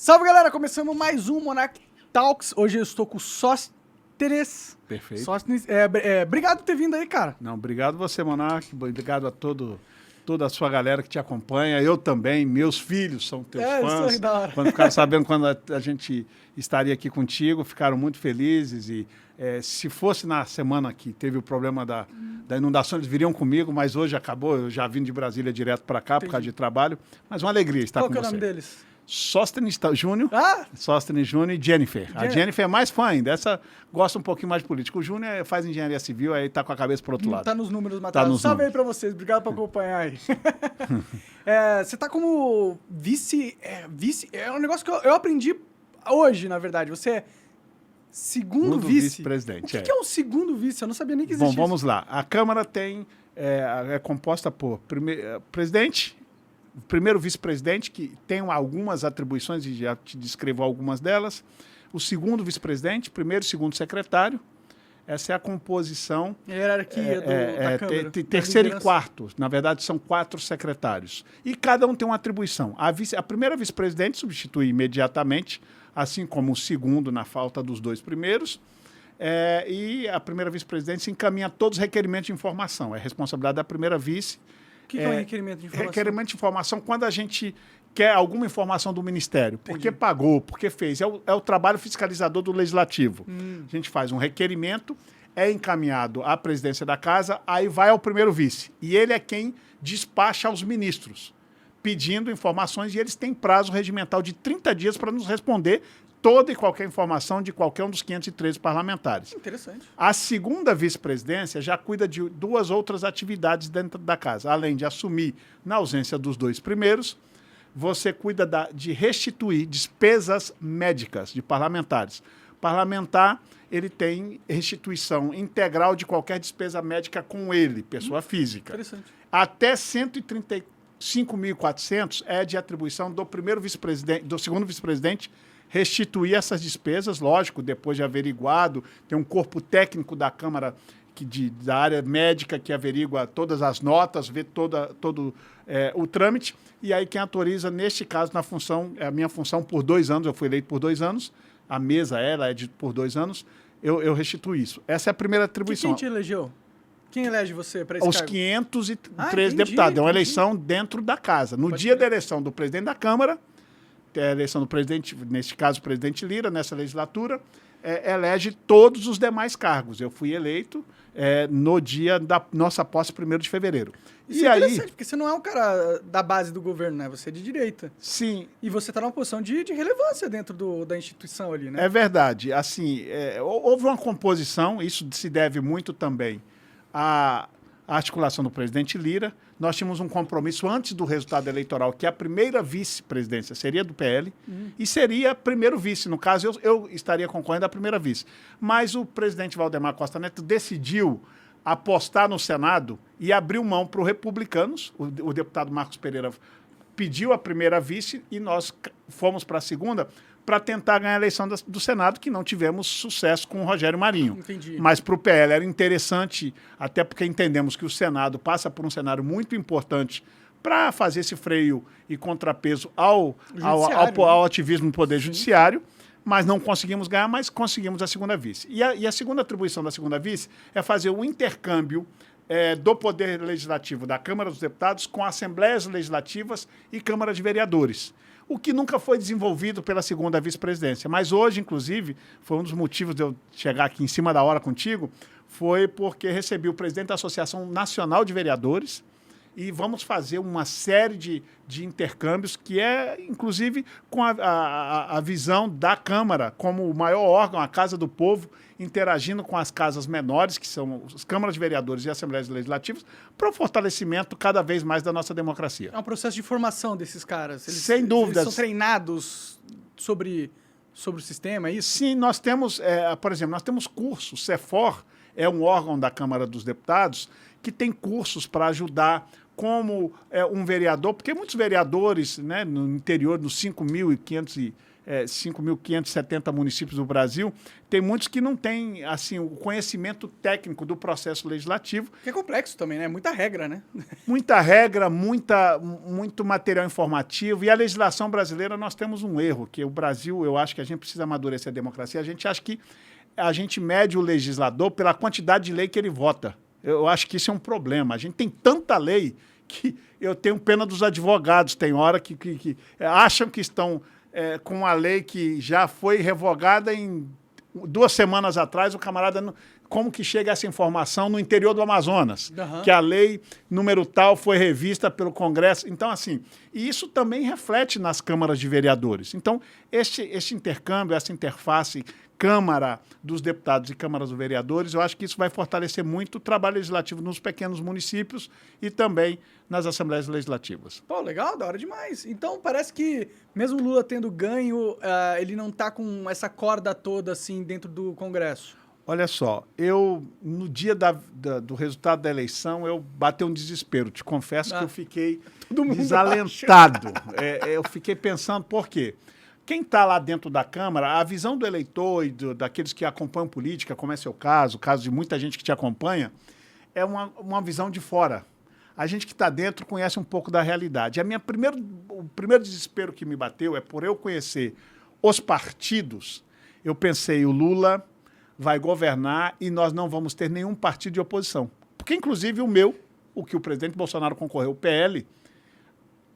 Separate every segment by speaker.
Speaker 1: Salve, galera! Começando mais um Monarch Talks. Hoje eu estou com o Sóstenes.
Speaker 2: Perfeito.
Speaker 1: Sóstenes, obrigado por ter vindo aí, cara.
Speaker 2: Não, obrigado você, Monark. Obrigado a toda a sua galera que te acompanha. Eu também, meus filhos são teus fãs.
Speaker 1: Isso aí, da hora.
Speaker 2: Quando ficaram sabendo quando a gente estaria aqui contigo, ficaram muito felizes. E se fosse na semana que teve o problema da inundação, eles viriam comigo, mas hoje acabou. Eu já vim de Brasília direto para cá por causa de trabalho. Mas uma alegria estar
Speaker 1: Qual
Speaker 2: com
Speaker 1: que é o
Speaker 2: você.
Speaker 1: nome deles?
Speaker 2: Sóstenes Júnior.
Speaker 1: Ah!
Speaker 2: Sóstenes Júnior e Jennifer. A Jennifer é mais fã ainda. Essa gosta um pouquinho mais de política. O Júnior faz engenharia civil, aí tá com a cabeça pro outro lado.
Speaker 1: Tá nos números matados.
Speaker 2: nos
Speaker 1: Salve aí
Speaker 2: números.
Speaker 1: pra vocês. Obrigado por acompanhar aí. Você tá como vice... É um negócio que eu aprendi hoje, na verdade. Você é segundo vice.
Speaker 2: Vice-presidente.
Speaker 1: O que é um segundo vice? Eu não sabia nem que existia
Speaker 2: Bom, vamos lá. A Câmara é composta por presidente, primeiro vice-presidente, que tem algumas atribuições, e já te descrevo algumas delas. O segundo vice-presidente, primeiro e segundo secretário. Essa é a composição.
Speaker 1: A hierarquia da Câmara.
Speaker 2: Terceiro e quarto. Na verdade, são 4 secretários. E cada um tem uma atribuição. A primeira vice-presidente substitui imediatamente, assim como o segundo, na falta dos 2 primeiros. E a primeira vice-presidente encaminha todos os requerimentos de informação. É responsabilidade da primeira vice.
Speaker 1: O que é um requerimento de informação?
Speaker 2: Requerimento de informação quando a gente quer alguma informação do Ministério. Por que pagou, por que fez. É o trabalho fiscalizador do Legislativo. A gente faz um requerimento, é encaminhado à presidência da Casa, aí vai ao primeiro vice. E ele é quem despacha aos ministros, pedindo informações, e eles têm prazo regimental de 30 dias para nos responder toda e qualquer informação de qualquer um dos 513 parlamentares.
Speaker 1: Interessante.
Speaker 2: A segunda vice-presidência já cuida de 2 outras atividades dentro da casa. Além de assumir, na ausência dos 2 primeiros, você cuida de restituir despesas médicas de parlamentares. Parlamentar, ele tem restituição integral de qualquer despesa médica com ele, pessoa física.
Speaker 1: Interessante.
Speaker 2: Até 135.400 é de atribuição do primeiro vice-presidente, do segundo vice-presidente, restituir essas despesas, lógico, depois de averiguado, tem um corpo técnico da Câmara da área médica que averigua todas as notas, vê todo o trâmite, e aí quem autoriza, neste caso, a minha função por 2 anos, eu fui eleito por 2 anos, a mesa ela é por 2 anos, eu restituo isso. Essa é a primeira atribuição.
Speaker 1: Quem te elegeu? Quem elege você para esse
Speaker 2: Os
Speaker 1: cargo?
Speaker 2: 513 deputados. É uma eleição dentro da casa. No dia da eleição do presidente da Câmara, a eleição do presidente, neste caso o presidente Lira, nessa legislatura, elege todos os demais cargos. Eu fui eleito no dia da nossa posse, 1º de fevereiro.
Speaker 1: Isso é interessante, porque você não é um cara da base do governo, né? Você é de direita.
Speaker 2: Sim.
Speaker 1: E você está numa posição de relevância dentro da instituição ali, né?
Speaker 2: É verdade. Assim, houve uma composição, isso se deve muito também à articulação do presidente Lira. Nós tínhamos um compromisso antes do resultado eleitoral, que a primeira vice-presidência seria do PL e seria primeiro vice. No caso, eu estaria concorrendo à primeira vice. Mas o presidente Valdemar Costa Neto decidiu apostar no Senado e abriu mão para os republicanos. O deputado Marcos Pereira pediu a primeira vice e nós fomos para a segunda para tentar ganhar a eleição do Senado, que não tivemos sucesso com o Rogério Marinho.
Speaker 1: Entendi.
Speaker 2: Mas para o PL era interessante, até porque entendemos que o Senado passa por um cenário muito importante para fazer esse freio e contrapeso ao ativismo do Poder Judiciário, mas não conseguimos ganhar, mas conseguimos a segunda vice. E a segunda atribuição da segunda vice é fazer o intercâmbio do Poder Legislativo da Câmara dos Deputados com Assembleias Legislativas e Câmara de Vereadores, o que nunca foi desenvolvido pela segunda vice-presidência. Mas hoje, inclusive, foi um dos motivos de eu chegar aqui em cima da hora contigo, foi porque recebi o presidente da Associação Nacional de Vereadores e vamos fazer uma série de intercâmbios que inclusive, com a visão da Câmara como o maior órgão, a Casa do Povo, interagindo com as casas menores, que são as câmaras de vereadores e assembleias legislativas, para o fortalecimento cada vez mais da nossa democracia.
Speaker 1: É um processo de formação desses caras.
Speaker 2: Sem dúvidas.
Speaker 1: Eles são treinados sobre o sistema, é isso?
Speaker 2: Sim, nós temos, por exemplo, nós temos cursos. O CEFOR é um órgão da Câmara dos Deputados que tem cursos para ajudar como um vereador, porque muitos vereadores, né, no interior, nos 5.500 5.570 municípios do Brasil, tem muitos que não têm assim, o conhecimento técnico do processo legislativo.
Speaker 1: Que é complexo também, né? Muita regra, né?
Speaker 2: Muita regra, muito material informativo. E a legislação brasileira, nós temos um erro, que o Brasil, eu acho que a gente precisa amadurecer a democracia. A gente acha que a gente mede o legislador pela quantidade de lei que ele vota. Eu acho que isso é um problema. A gente tem tanta lei que eu tenho pena dos advogados. Tem hora que acham que estão com a lei que já foi revogada em 2 semanas atrás, o camarada... Como que chega essa informação no interior do Amazonas? Uhum. Que a lei número tal foi revista pelo Congresso. Então, assim, e isso também reflete nas câmaras de vereadores. Então, este intercâmbio, essa interface Câmara dos Deputados e Câmara dos Vereadores, eu acho que isso vai fortalecer muito o trabalho legislativo nos pequenos municípios e também nas assembleias legislativas.
Speaker 1: Pô, legal, da hora demais. Então, parece que mesmo o Lula tendo ganho, ele não está com essa corda toda, assim, dentro do Congresso.
Speaker 2: Olha só, no dia do resultado da eleição, eu bati um desespero. Te confesso que eu fiquei desalentado. Eu fiquei pensando, por quê? Quem está lá dentro da Câmara, a visão do eleitor e daqueles que acompanham política, como é seu caso, o caso de muita gente que te acompanha, é uma visão de fora. A gente que está dentro conhece um pouco da realidade. O primeiro desespero que me bateu é por eu conhecer os partidos. Eu pensei, o Lula vai governar e nós não vamos ter nenhum partido de oposição. Porque, inclusive, o que o presidente Bolsonaro concorreu, o PL,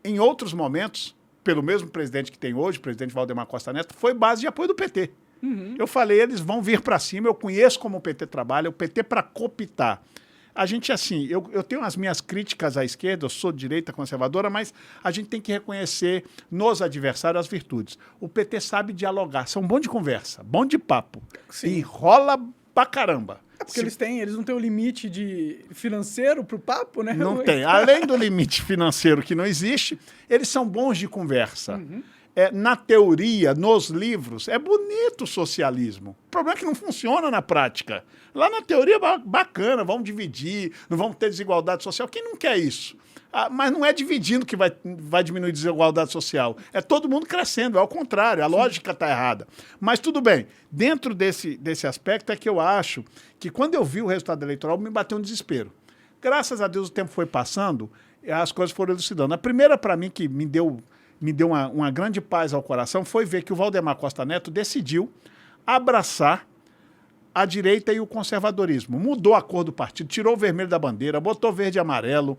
Speaker 2: em outros momentos, pelo mesmo presidente que tem hoje, o presidente Valdemar Costa Neto, foi base de apoio do PT. Uhum. Eu falei, eles vão vir para cima, eu conheço como o PT trabalha, o PT para cooptar. A gente, assim, eu tenho as minhas críticas à esquerda, eu sou de direita conservadora, mas a gente tem que reconhecer nos adversários as virtudes. O PT sabe dialogar, são bom de conversa, bom de papo. Sim. E rola pra caramba.
Speaker 1: É porque eles não têm o limite financeiro pro papo, né?
Speaker 2: Não tem. Além do limite financeiro que não existe, eles são bons de conversa. Uhum. Na teoria, nos livros, é bonito o socialismo. O problema é que não funciona na prática. Lá na teoria, bacana, vamos dividir, não vamos ter desigualdade social. Quem não quer isso? Mas não é dividindo que vai diminuir a desigualdade social. É todo mundo crescendo, é ao contrário, a lógica está errada. Mas tudo bem, dentro desse aspecto é que eu acho que quando eu vi o resultado eleitoral, me bateu um desespero. Graças a Deus o tempo foi passando, as coisas foram elucidando. A primeira, para mim, que me deu uma grande paz ao coração foi ver que o Valdemar Costa Neto decidiu abraçar a direita e o conservadorismo. Mudou a cor do partido, tirou o vermelho da bandeira, botou verde e amarelo,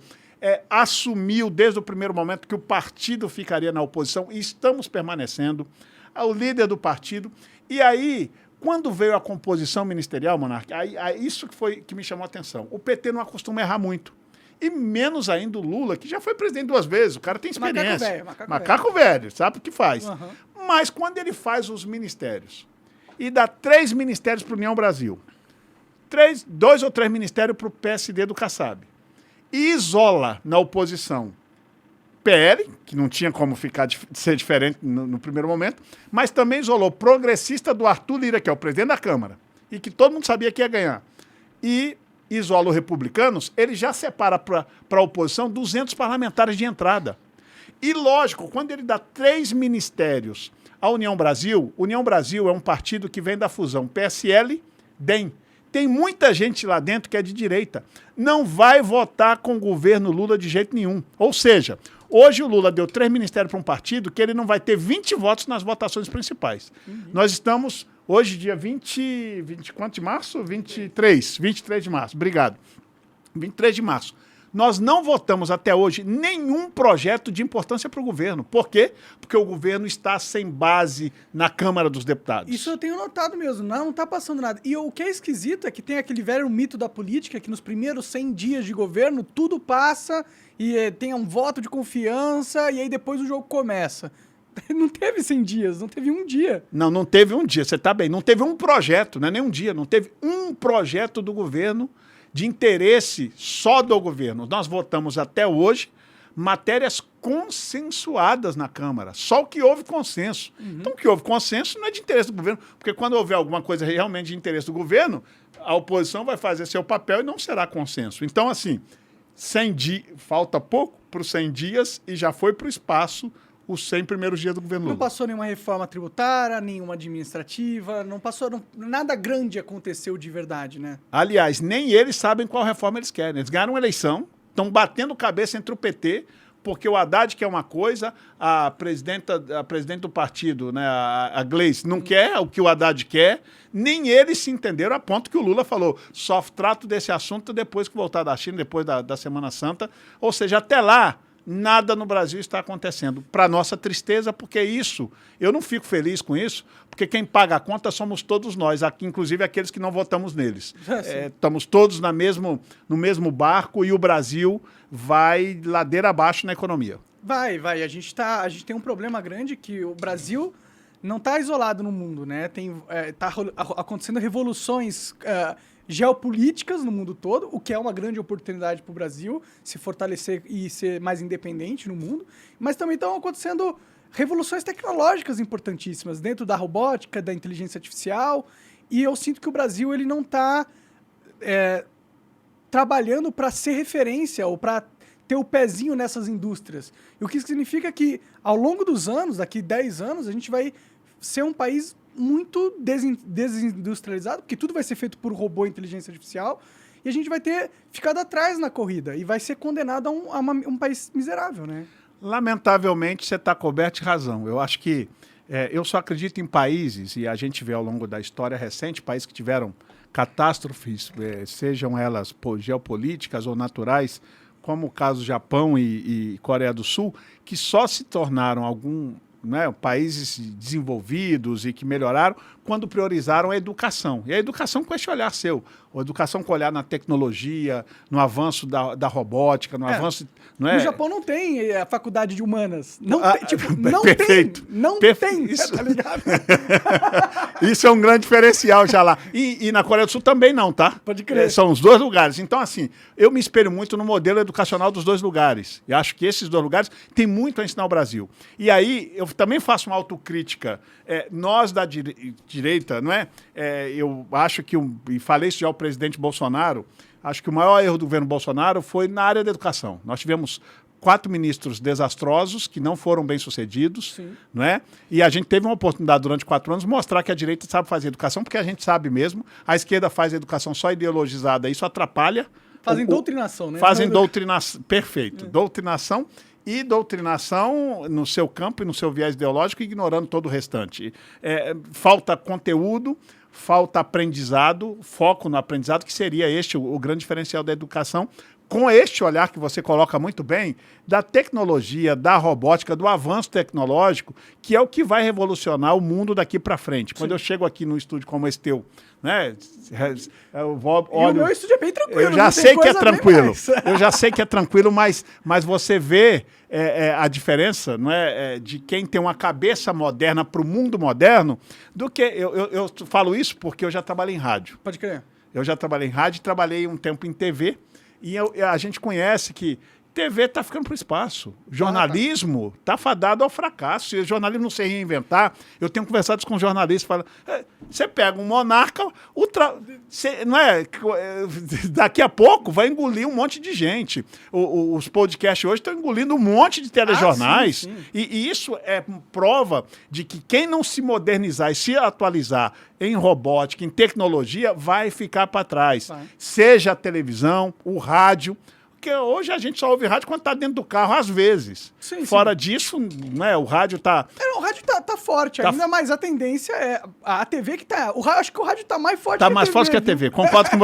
Speaker 2: assumiu desde o primeiro momento que o partido ficaria na oposição e estamos permanecendo, o líder do partido. E aí, quando veio a composição ministerial, Monark, isso que me chamou a atenção. O PT não acostuma errar muito. E menos ainda o Lula, que já foi presidente 2 vezes, o cara tem experiência. Macaco velho, sabe o que faz. Uhum. Mas quando ele faz os ministérios e dá 3 ministérios para a União Brasil, 2 ou 3 ministérios para o PSD do Kassab, e isola na oposição PL, que não tinha como ser diferente no primeiro momento, mas também isolou progressista do Arthur Lira, que é o presidente da Câmara, e que todo mundo sabia que ia ganhar. E isola os republicanos, ele já separa para a oposição 200 parlamentares de entrada. E, lógico, quando ele dá 3 ministérios à União Brasil é um partido que vem da fusão PSL-DEM. Tem muita gente lá dentro que é de direita. Não vai votar com o governo Lula de jeito nenhum. Ou seja, hoje o Lula deu 3 ministérios para um partido que ele não vai ter 20 votos nas votações principais. Uhum. Nós estamos... Hoje, dia 20 quanto de março? 23 de março. Obrigado. 23 de março. Nós não votamos até hoje nenhum projeto de importância para o governo. Por quê? Porque o governo está sem base na Câmara dos Deputados.
Speaker 1: Isso eu tenho notado mesmo. Não está passando nada. E o que é esquisito é que tem aquele velho mito da política que nos primeiros 100 dias de governo tudo passa e tem um voto de confiança e aí depois o jogo começa. Não teve 100 dias, não teve um dia.
Speaker 2: Não teve um dia, você está bem. Não teve um projeto, não é nem um dia, não teve um projeto do governo de interesse só do governo. Nós votamos até hoje matérias consensuadas na Câmara, só o que houve consenso. Uhum. Então, o que houve consenso não é de interesse do governo, porque quando houver alguma coisa realmente de interesse do governo, a oposição vai fazer seu papel e não será consenso. Então, assim, 100 dias, falta pouco para os 100 dias e já foi para o espaço os 100 primeiros dias do governo Lula.
Speaker 1: Não passou nenhuma reforma tributária, nenhuma administrativa, não passou... nada grande aconteceu de verdade, né?
Speaker 2: Aliás, nem eles sabem qual reforma eles querem. Eles ganharam uma eleição, estão batendo cabeça entre o PT, porque o Haddad quer uma coisa, a presidente do partido, né, a Gleice, não quer o que o Haddad quer, nem eles se entenderam, a ponto que o Lula falou, só trato desse assunto depois que voltar da China, depois da Semana Santa. Ou seja, até lá, nada no Brasil está acontecendo. Para nossa tristeza, porque isso, eu não fico feliz com isso, porque quem paga a conta somos todos nós, aqui, inclusive aqueles que não votamos neles. Estamos todos no mesmo barco e o Brasil vai ladeira abaixo na economia.
Speaker 1: Vai. A gente tem um problema grande que o Brasil não está isolado no mundo, né? Tá acontecendo revoluções geopolíticas no mundo todo, o que é uma grande oportunidade para o Brasil se fortalecer e ser mais independente no mundo, mas também estão acontecendo revoluções tecnológicas importantíssimas dentro da robótica, da inteligência artificial, e eu sinto que o Brasil ele não está trabalhando para ser referência ou para ter o pezinho nessas indústrias. E o que significa que, ao longo dos anos, daqui 10 anos, a gente vai ser um país muito desindustrializado, porque tudo vai ser feito por robô e inteligência artificial, e a gente vai ter ficado atrás na corrida, e vai ser condenado a um país miserável, né?
Speaker 2: Lamentavelmente, você está coberto de razão. Eu acho que eu só acredito em países, e a gente vê ao longo da história recente, países que tiveram catástrofes, sejam elas geopolíticas ou naturais, como o caso do Japão e Coreia do Sul, que só se tornaram países desenvolvidos e que melhoraram quando priorizaram a educação. E a educação com esse olhar seu. A educação com olhar na tecnologia, no avanço da robótica, no avanço...
Speaker 1: No Japão não tem a faculdade de humanas. Não
Speaker 2: perfeito.
Speaker 1: Tem. Não tem,
Speaker 2: isso.
Speaker 1: Tá ligado?
Speaker 2: Isso é um grande diferencial já lá. E na Coreia do Sul também não, tá?
Speaker 1: Pode crer.
Speaker 2: São os dois lugares. Então, assim, eu me espelho muito no modelo educacional dos dois lugares. E acho que esses dois lugares têm muito a ensinar ao Brasil. E aí, eu também faço uma autocrítica. Nós da direita, não é? Eu acho que, e falei isso já ao presidente Bolsonaro, acho que o maior erro do governo Bolsonaro foi na área da educação. Nós tivemos 4 ministros desastrosos que não foram bem-sucedidos, não é? E a gente teve uma oportunidade durante 4 anos de mostrar que a direita sabe fazer educação, porque a gente sabe mesmo. A esquerda faz a educação só ideologizada, isso atrapalha.
Speaker 1: Fazem doutrinação, né?
Speaker 2: Fazem doutrinação, perfeito. Doutrinação e doutrinação no seu campo e no seu viés ideológico, ignorando todo o restante. Falta conteúdo, falta aprendizado, foco no aprendizado, que seria este o grande diferencial da educação, com este olhar que você coloca muito bem, da tecnologia, da robótica, do avanço tecnológico, que é o que vai revolucionar o mundo daqui para frente. Quando eu chego aqui num estúdio como esse teu, né?
Speaker 1: O meu estúdio é bem tranquilo.
Speaker 2: Eu já sei que é tranquilo. Eu já sei que é tranquilo, mas você vê a diferença, não é, de quem tem uma cabeça moderna para o mundo moderno, do que... Eu falo isso porque eu já trabalhei em rádio.
Speaker 1: Pode crer.
Speaker 2: Eu já trabalhei em rádio, trabalhei um tempo em TV, e a gente conhece que TV está ficando para o espaço. Jornalismo está fadado ao fracasso. Se o jornalismo não se reinventar, eu tenho conversado com jornalistas, falando, você pega um monarca, daqui a pouco vai engolir um monte de gente. Os podcasts hoje estão engolindo um monte de telejornais.
Speaker 1: Sim.
Speaker 2: E isso é prova de que quem não se modernizar e se atualizar em robótica, em tecnologia, vai ficar para trás. Seja a televisão, o rádio. Porque hoje a gente só ouve rádio quando está dentro do carro, às vezes. Fora disso, né, o rádio está...
Speaker 1: O rádio tá forte ainda, mas a tendência é... A TV que tá... Acho que o rádio tá mais forte que a TV.
Speaker 2: Tá mais forte que a TV, concordo com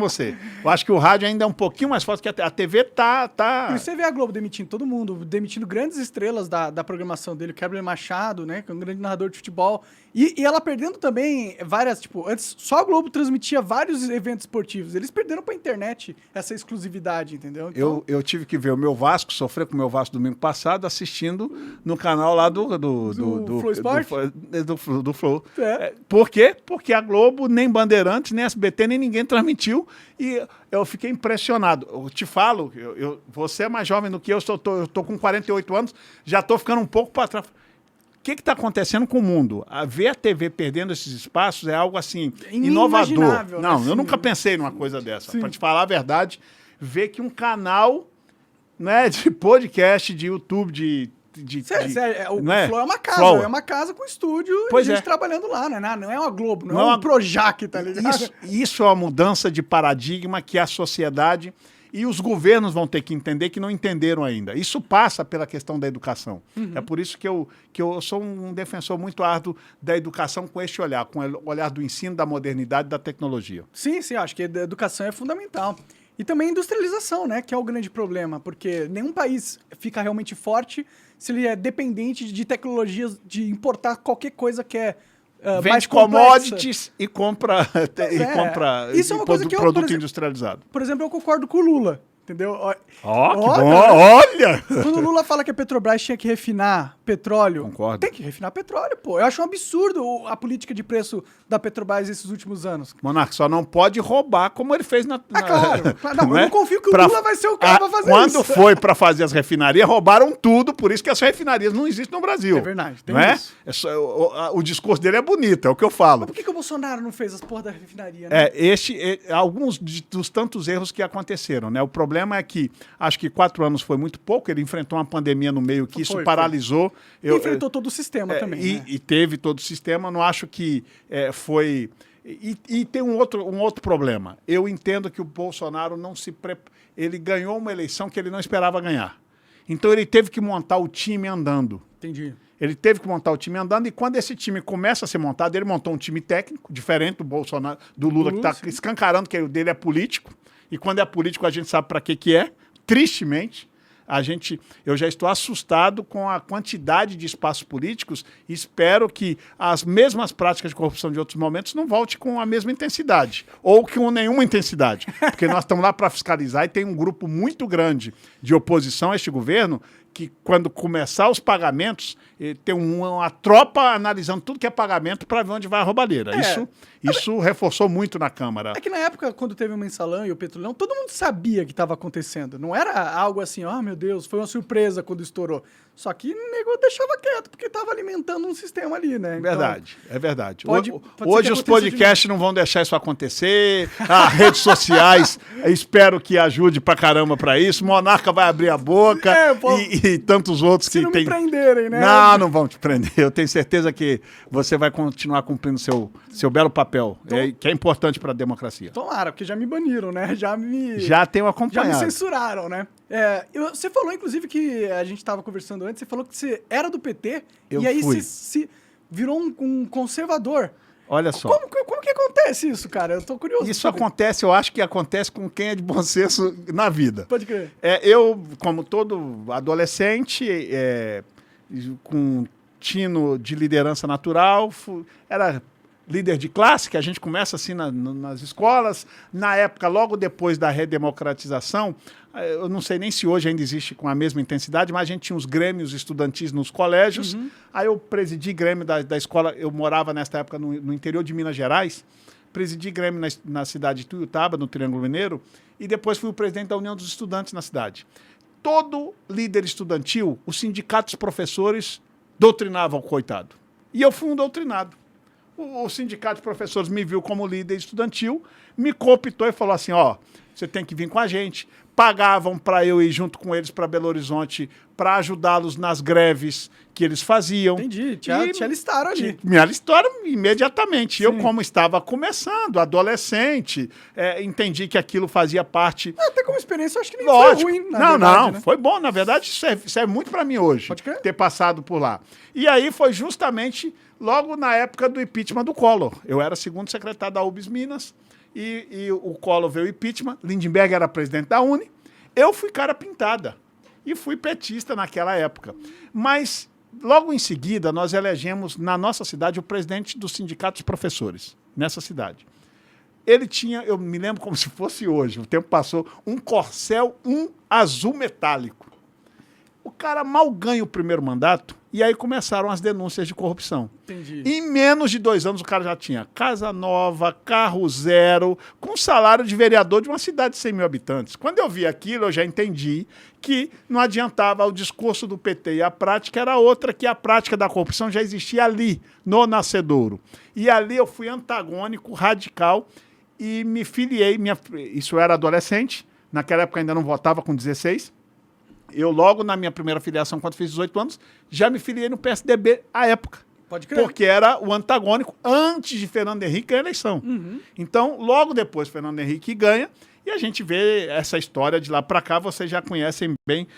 Speaker 2: você. Eu acho que o rádio ainda é um pouquinho mais forte que a TV. A TV tá...
Speaker 1: E você vê a Globo demitindo todo mundo, demitindo grandes estrelas da programação dele, o Kleber Machado, né, que é um grande narrador de futebol. E ela perdendo também várias, antes só a Globo transmitia vários eventos esportivos. Eles perderam pra internet essa exclusividade, entendeu? Então...
Speaker 2: Eu tive que ver o meu Vasco, sofrer com o meu Vasco domingo passado, assistindo no canal lá do
Speaker 1: Flow Sport?
Speaker 2: Do Flow. Por quê? Porque a Globo, nem Bandeirantes, nem SBT, nem ninguém transmitiu. E eu fiquei impressionado. Eu te falo, você é mais jovem do que eu tô com 48 anos, já tô ficando um pouco para trás. O que está acontecendo com o mundo? Ver a TV perdendo esses espaços é algo assim inovador. Não, eu nunca pensei numa coisa dessa. Para te falar a verdade, ver que um canal, né, de podcast, de YouTube, de
Speaker 1: O
Speaker 2: não é?
Speaker 1: Flow é uma casa,
Speaker 2: Flow.
Speaker 1: é uma casa com estúdio
Speaker 2: Pois
Speaker 1: e gente
Speaker 2: é.
Speaker 1: trabalhando lá, não é uma Globo, não,
Speaker 2: Não
Speaker 1: é
Speaker 2: é
Speaker 1: um
Speaker 2: uma-
Speaker 1: Projac, tá ligado?
Speaker 2: Isso é uma mudança de paradigma que a sociedade e os governos vão ter que entender que não entenderam ainda. Isso passa pela questão da educação. É por isso que eu sou um defensor muito árduo da educação com este olhar, com o olhar do ensino, da modernidade, da tecnologia.
Speaker 1: Sim, acho que a educação é fundamental. E também a industrialização, né, que é o grande problema, porque nenhum país fica realmente forte se ele é dependente de tecnologias, de importar qualquer coisa que é mais
Speaker 2: Vende
Speaker 1: complexa.
Speaker 2: commodities e compra,
Speaker 1: Isso é uma coisa que eu, por
Speaker 2: produto
Speaker 1: exemplo,
Speaker 2: industrializado.
Speaker 1: Por exemplo, eu concordo com o Lula, entendeu?
Speaker 2: Que bom!
Speaker 1: cara,
Speaker 2: Olha!
Speaker 1: Quando o Lula fala que a Petrobras tinha que refinar petróleo,
Speaker 2: Concordo.
Speaker 1: tem que refinar petróleo, pô. Eu acho um absurdo a política de preço da Petrobras esses últimos anos.
Speaker 2: Monarca, só não pode roubar como ele fez na...
Speaker 1: Claro. Não, eu não confio que o
Speaker 2: Pra-
Speaker 1: Lula vai ser o cara pra fazer
Speaker 2: Quando
Speaker 1: isso.
Speaker 2: foi para fazer as refinarias, roubaram tudo, por isso que as refinarias não existem no Brasil.
Speaker 1: É verdade, tem
Speaker 2: não é?
Speaker 1: isso.
Speaker 2: O discurso dele é bonito, é o que eu falo.
Speaker 1: Mas por que o Bolsonaro não fez as porra da refinaria, né?
Speaker 2: Alguns dos tantos erros que aconteceram, né? O problema é que, acho que 4 anos foi muito pouco, ele enfrentou uma pandemia no meio que isso
Speaker 1: Foi.
Speaker 2: paralisou.
Speaker 1: E enfrentou todo o sistema também, né?
Speaker 2: E teve todo o sistema, não acho que foi... E tem um outro problema. Eu entendo que o Bolsonaro ele ganhou uma eleição que ele não esperava ganhar. Então ele teve que montar o time andando.
Speaker 1: Entendi.
Speaker 2: Ele teve que montar o time andando e quando esse time começa a ser montado, ele montou um time técnico, diferente do Bolsonaro, do Lula, que está
Speaker 1: sim.
Speaker 2: escancarando que o dele é político. E quando é político, a gente sabe para que é. Tristemente, eu já estou assustado com a quantidade de espaços políticos e espero que as mesmas práticas de corrupção de outros momentos não voltem com a mesma intensidade, ou com nenhuma intensidade. Porque nós estamos lá para fiscalizar e tem um grupo muito grande de oposição a este governo que, quando começar os pagamentos, tem uma tropa analisando tudo que é pagamento para ver onde vai a roubalheira. Isso reforçou muito na Câmara.
Speaker 1: É que na época, quando teve o Mensalão e o Petrolão, todo mundo sabia que estava acontecendo. Não era algo assim, meu Deus, foi uma surpresa quando estourou. Só que o nego deixava quieto, porque estava alimentando um sistema ali, né?
Speaker 2: É verdade.
Speaker 1: Pode
Speaker 2: Hoje
Speaker 1: ser
Speaker 2: os
Speaker 1: que
Speaker 2: podcasts não vão deixar isso acontecer, as redes sociais, espero que ajude pra caramba pra isso, Monarca vai abrir a boca e tantos outros
Speaker 1: se
Speaker 2: que
Speaker 1: não
Speaker 2: tem...
Speaker 1: me prenderem, né?
Speaker 2: Não vão te prender. Eu tenho certeza que você vai continuar cumprindo seu belo papel, que é importante para a democracia.
Speaker 1: Tomara, porque já me baniram, né?
Speaker 2: Já tenho
Speaker 1: Já
Speaker 2: acompanhado.
Speaker 1: me censuraram, né? Você falou, inclusive, que a gente estava conversando antes, você falou que você era do PT
Speaker 2: Eu
Speaker 1: e aí
Speaker 2: fui.
Speaker 1: você virou um conservador.
Speaker 2: Olha só.
Speaker 1: Como que acontece isso, cara? Eu tô curioso.
Speaker 2: Isso acontece, eu acho que acontece com quem é de bom senso na vida.
Speaker 1: Pode crer.
Speaker 2: Eu, como todo adolescente, com tino de liderança natural, era líder de classe, que a gente começa assim nas escolas. Na época, logo depois da redemocratização, eu não sei nem se hoje ainda existe com a mesma intensidade, mas a gente tinha os grêmios estudantis nos colégios. Aí eu presidi grêmio da escola, eu morava nessa época no interior de Minas Gerais, presidi grêmio na cidade de Tuiutaba, no Triângulo Mineiro, e depois fui o presidente da União dos Estudantes na cidade. Todo líder estudantil, os sindicatos professores doutrinavam o coitado. E eu fui um doutrinado. O sindicato de professores me viu como líder estudantil, me cooptou e falou assim, você tem que vir com a gente. Pagavam para eu ir junto com eles para Belo Horizonte para ajudá-los nas greves que eles faziam.
Speaker 1: Entendi, te alistaram ali.
Speaker 2: Me alistaram imediatamente. Sim. Eu, como estava começando, adolescente, entendi que aquilo fazia parte...
Speaker 1: Até como experiência, eu acho que nem
Speaker 2: Lógico.
Speaker 1: foi ruim, na verdade, né?
Speaker 2: Foi bom. Na verdade, serve muito para mim hoje, ter passado por lá. E aí foi justamente logo na época do impeachment do Collor. Eu era segundo secretário da UBS Minas, e o Collor veio o impeachment, Lindenberg era presidente da Uni, eu fui cara pintada e fui petista naquela época. Mas logo em seguida nós elegemos na nossa cidade o presidente do sindicato dos professores, nessa cidade. Ele tinha, eu me lembro como se fosse hoje, o tempo passou, um Corcel, azul metálico. O cara mal ganha o primeiro mandato e aí começaram as denúncias de corrupção.
Speaker 1: Entendi.
Speaker 2: Em menos de 2 anos o cara já tinha casa nova, carro zero, com salário de vereador de uma cidade de 100 mil habitantes. Quando eu vi aquilo, eu já entendi que não adiantava o discurso do PT e a prática era outra, que a prática da corrupção já existia ali, no Nascedouro. E ali eu fui antagônico, radical e me filiei, isso eu era adolescente, naquela época ainda não votava com 16, Eu logo na minha primeira filiação, quando fiz 18 anos, já me filiei no PSDB à época.
Speaker 1: Pode crer.
Speaker 2: Porque era o antagônico antes de Fernando Henrique ganhar a eleição. Então, logo depois, Fernando Henrique ganha, e a gente vê essa história de lá para cá, vocês já conhecem bem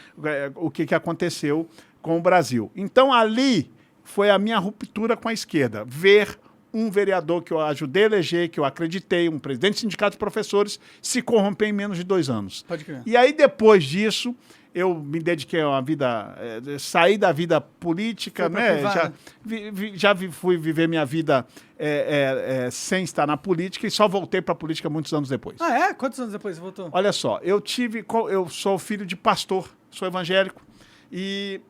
Speaker 2: o que aconteceu com o Brasil. Então, ali foi a minha ruptura com a esquerda. Ver um vereador que eu ajudei a eleger, que eu acreditei, um presidente do sindicato de professores, se corromper em menos de 2 anos.
Speaker 1: Pode crer.
Speaker 2: E aí, depois disso, eu me dediquei a uma vida, saí da vida política, né? Fui viver minha vida sem estar na política e só voltei para a política muitos anos depois.
Speaker 1: Ah, é? Quantos anos depois você voltou?
Speaker 2: Olha só, eu sou filho de pastor, sou evangélico e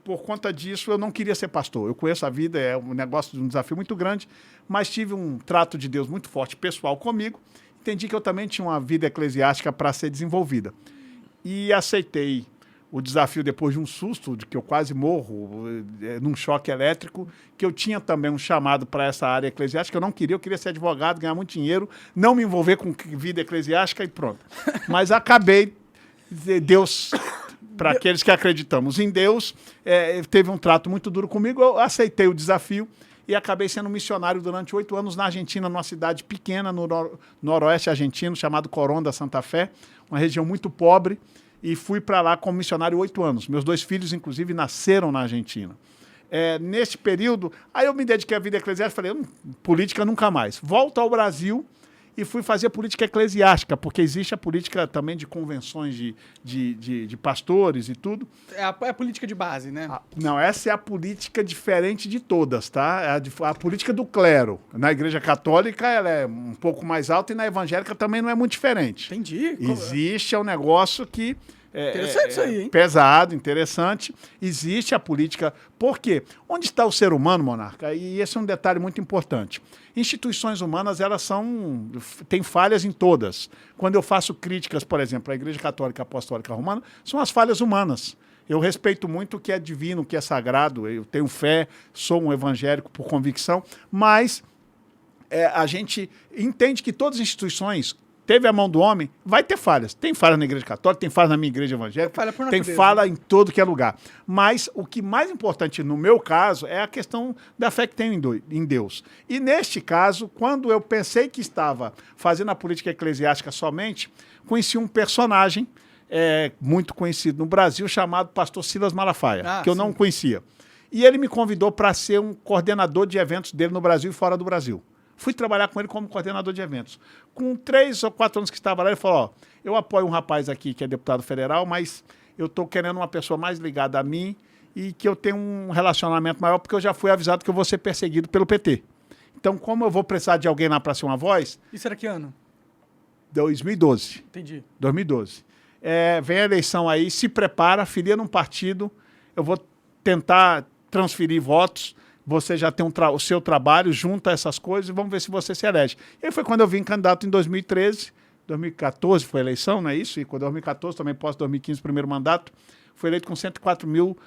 Speaker 2: por conta disso eu não queria ser pastor. Eu conheço a vida, é um negócio, um desafio muito grande, mas tive um trato de Deus muito forte, pessoal comigo. Entendi que eu também tinha uma vida eclesiástica para ser desenvolvida. E aceitei o desafio depois de um susto, de que eu quase morro, num choque elétrico, que eu tinha também um chamado para essa área eclesiástica. Eu queria ser advogado, ganhar muito dinheiro, não me envolver com vida eclesiástica e pronto. Mas acabei, Deus, para aqueles que acreditamos em Deus, teve um trato muito duro comigo, eu aceitei o desafio e acabei sendo missionário durante 8 anos na Argentina, numa cidade pequena, no noroeste argentino, chamado Coronda Santa Fé, uma região muito pobre, e fui para lá como missionário 8 anos. Meus 2 filhos, inclusive, nasceram na Argentina. Neste período, aí eu me dediquei à vida eclesiástica, falei, política nunca mais. Volto ao Brasil e fui fazer política eclesiástica, porque existe a política também de convenções de pastores e tudo.
Speaker 1: É a política de base, né?
Speaker 2: Não, essa é a política diferente de todas, tá? É a política do clero. Na Igreja Católica ela é um pouco mais alta e na evangélica também não é muito diferente.
Speaker 1: Entendi.
Speaker 2: Existe um negócio que
Speaker 1: interessante isso aí, hein?
Speaker 2: Pesado, interessante. Existe a política. Por quê? Onde está o ser humano, Monarca? E esse é um detalhe muito importante. Instituições humanas, elas têm falhas em todas. Quando eu faço críticas, por exemplo, à Igreja Católica Apostólica Romana, são as falhas humanas. Eu respeito muito o que é divino, o que é sagrado, eu tenho fé, sou um evangélico por convicção, mas a gente entende que todas as instituições teve a mão do homem, vai ter falhas. Tem falha na Igreja Católica, tem falha na minha igreja evangélica, tem falha em todo que é lugar. Mas o que mais importante no meu caso é a questão da fé que tenho em Deus. E neste caso, quando eu pensei que estava fazendo a política eclesiástica somente, conheci um personagem muito conhecido no Brasil chamado Pastor Silas Malafaia, que eu não conhecia. E ele me convidou para ser um coordenador de eventos dele no Brasil e fora do Brasil. Fui trabalhar com ele como coordenador de eventos. Com 3 ou 4 anos que estava lá, ele falou, eu apoio um rapaz aqui que é deputado federal, mas eu estou querendo uma pessoa mais ligada a mim e que eu tenha um relacionamento maior, porque eu já fui avisado que eu vou ser perseguido pelo PT. Então, como eu vou precisar de alguém lá para ser uma voz...
Speaker 1: Isso era que ano?
Speaker 2: 2012.
Speaker 1: Entendi.
Speaker 2: 2012. Vem a eleição aí, se prepara, filia num partido, eu vou tentar transferir votos, você já tem o seu trabalho, junta essas coisas e vamos ver se você se elege. E aí foi quando eu vim candidato em 2013, 2014 foi a eleição, não é isso? E quando 2014, também pós 2015, primeiro mandato, fui eleito com 104 mil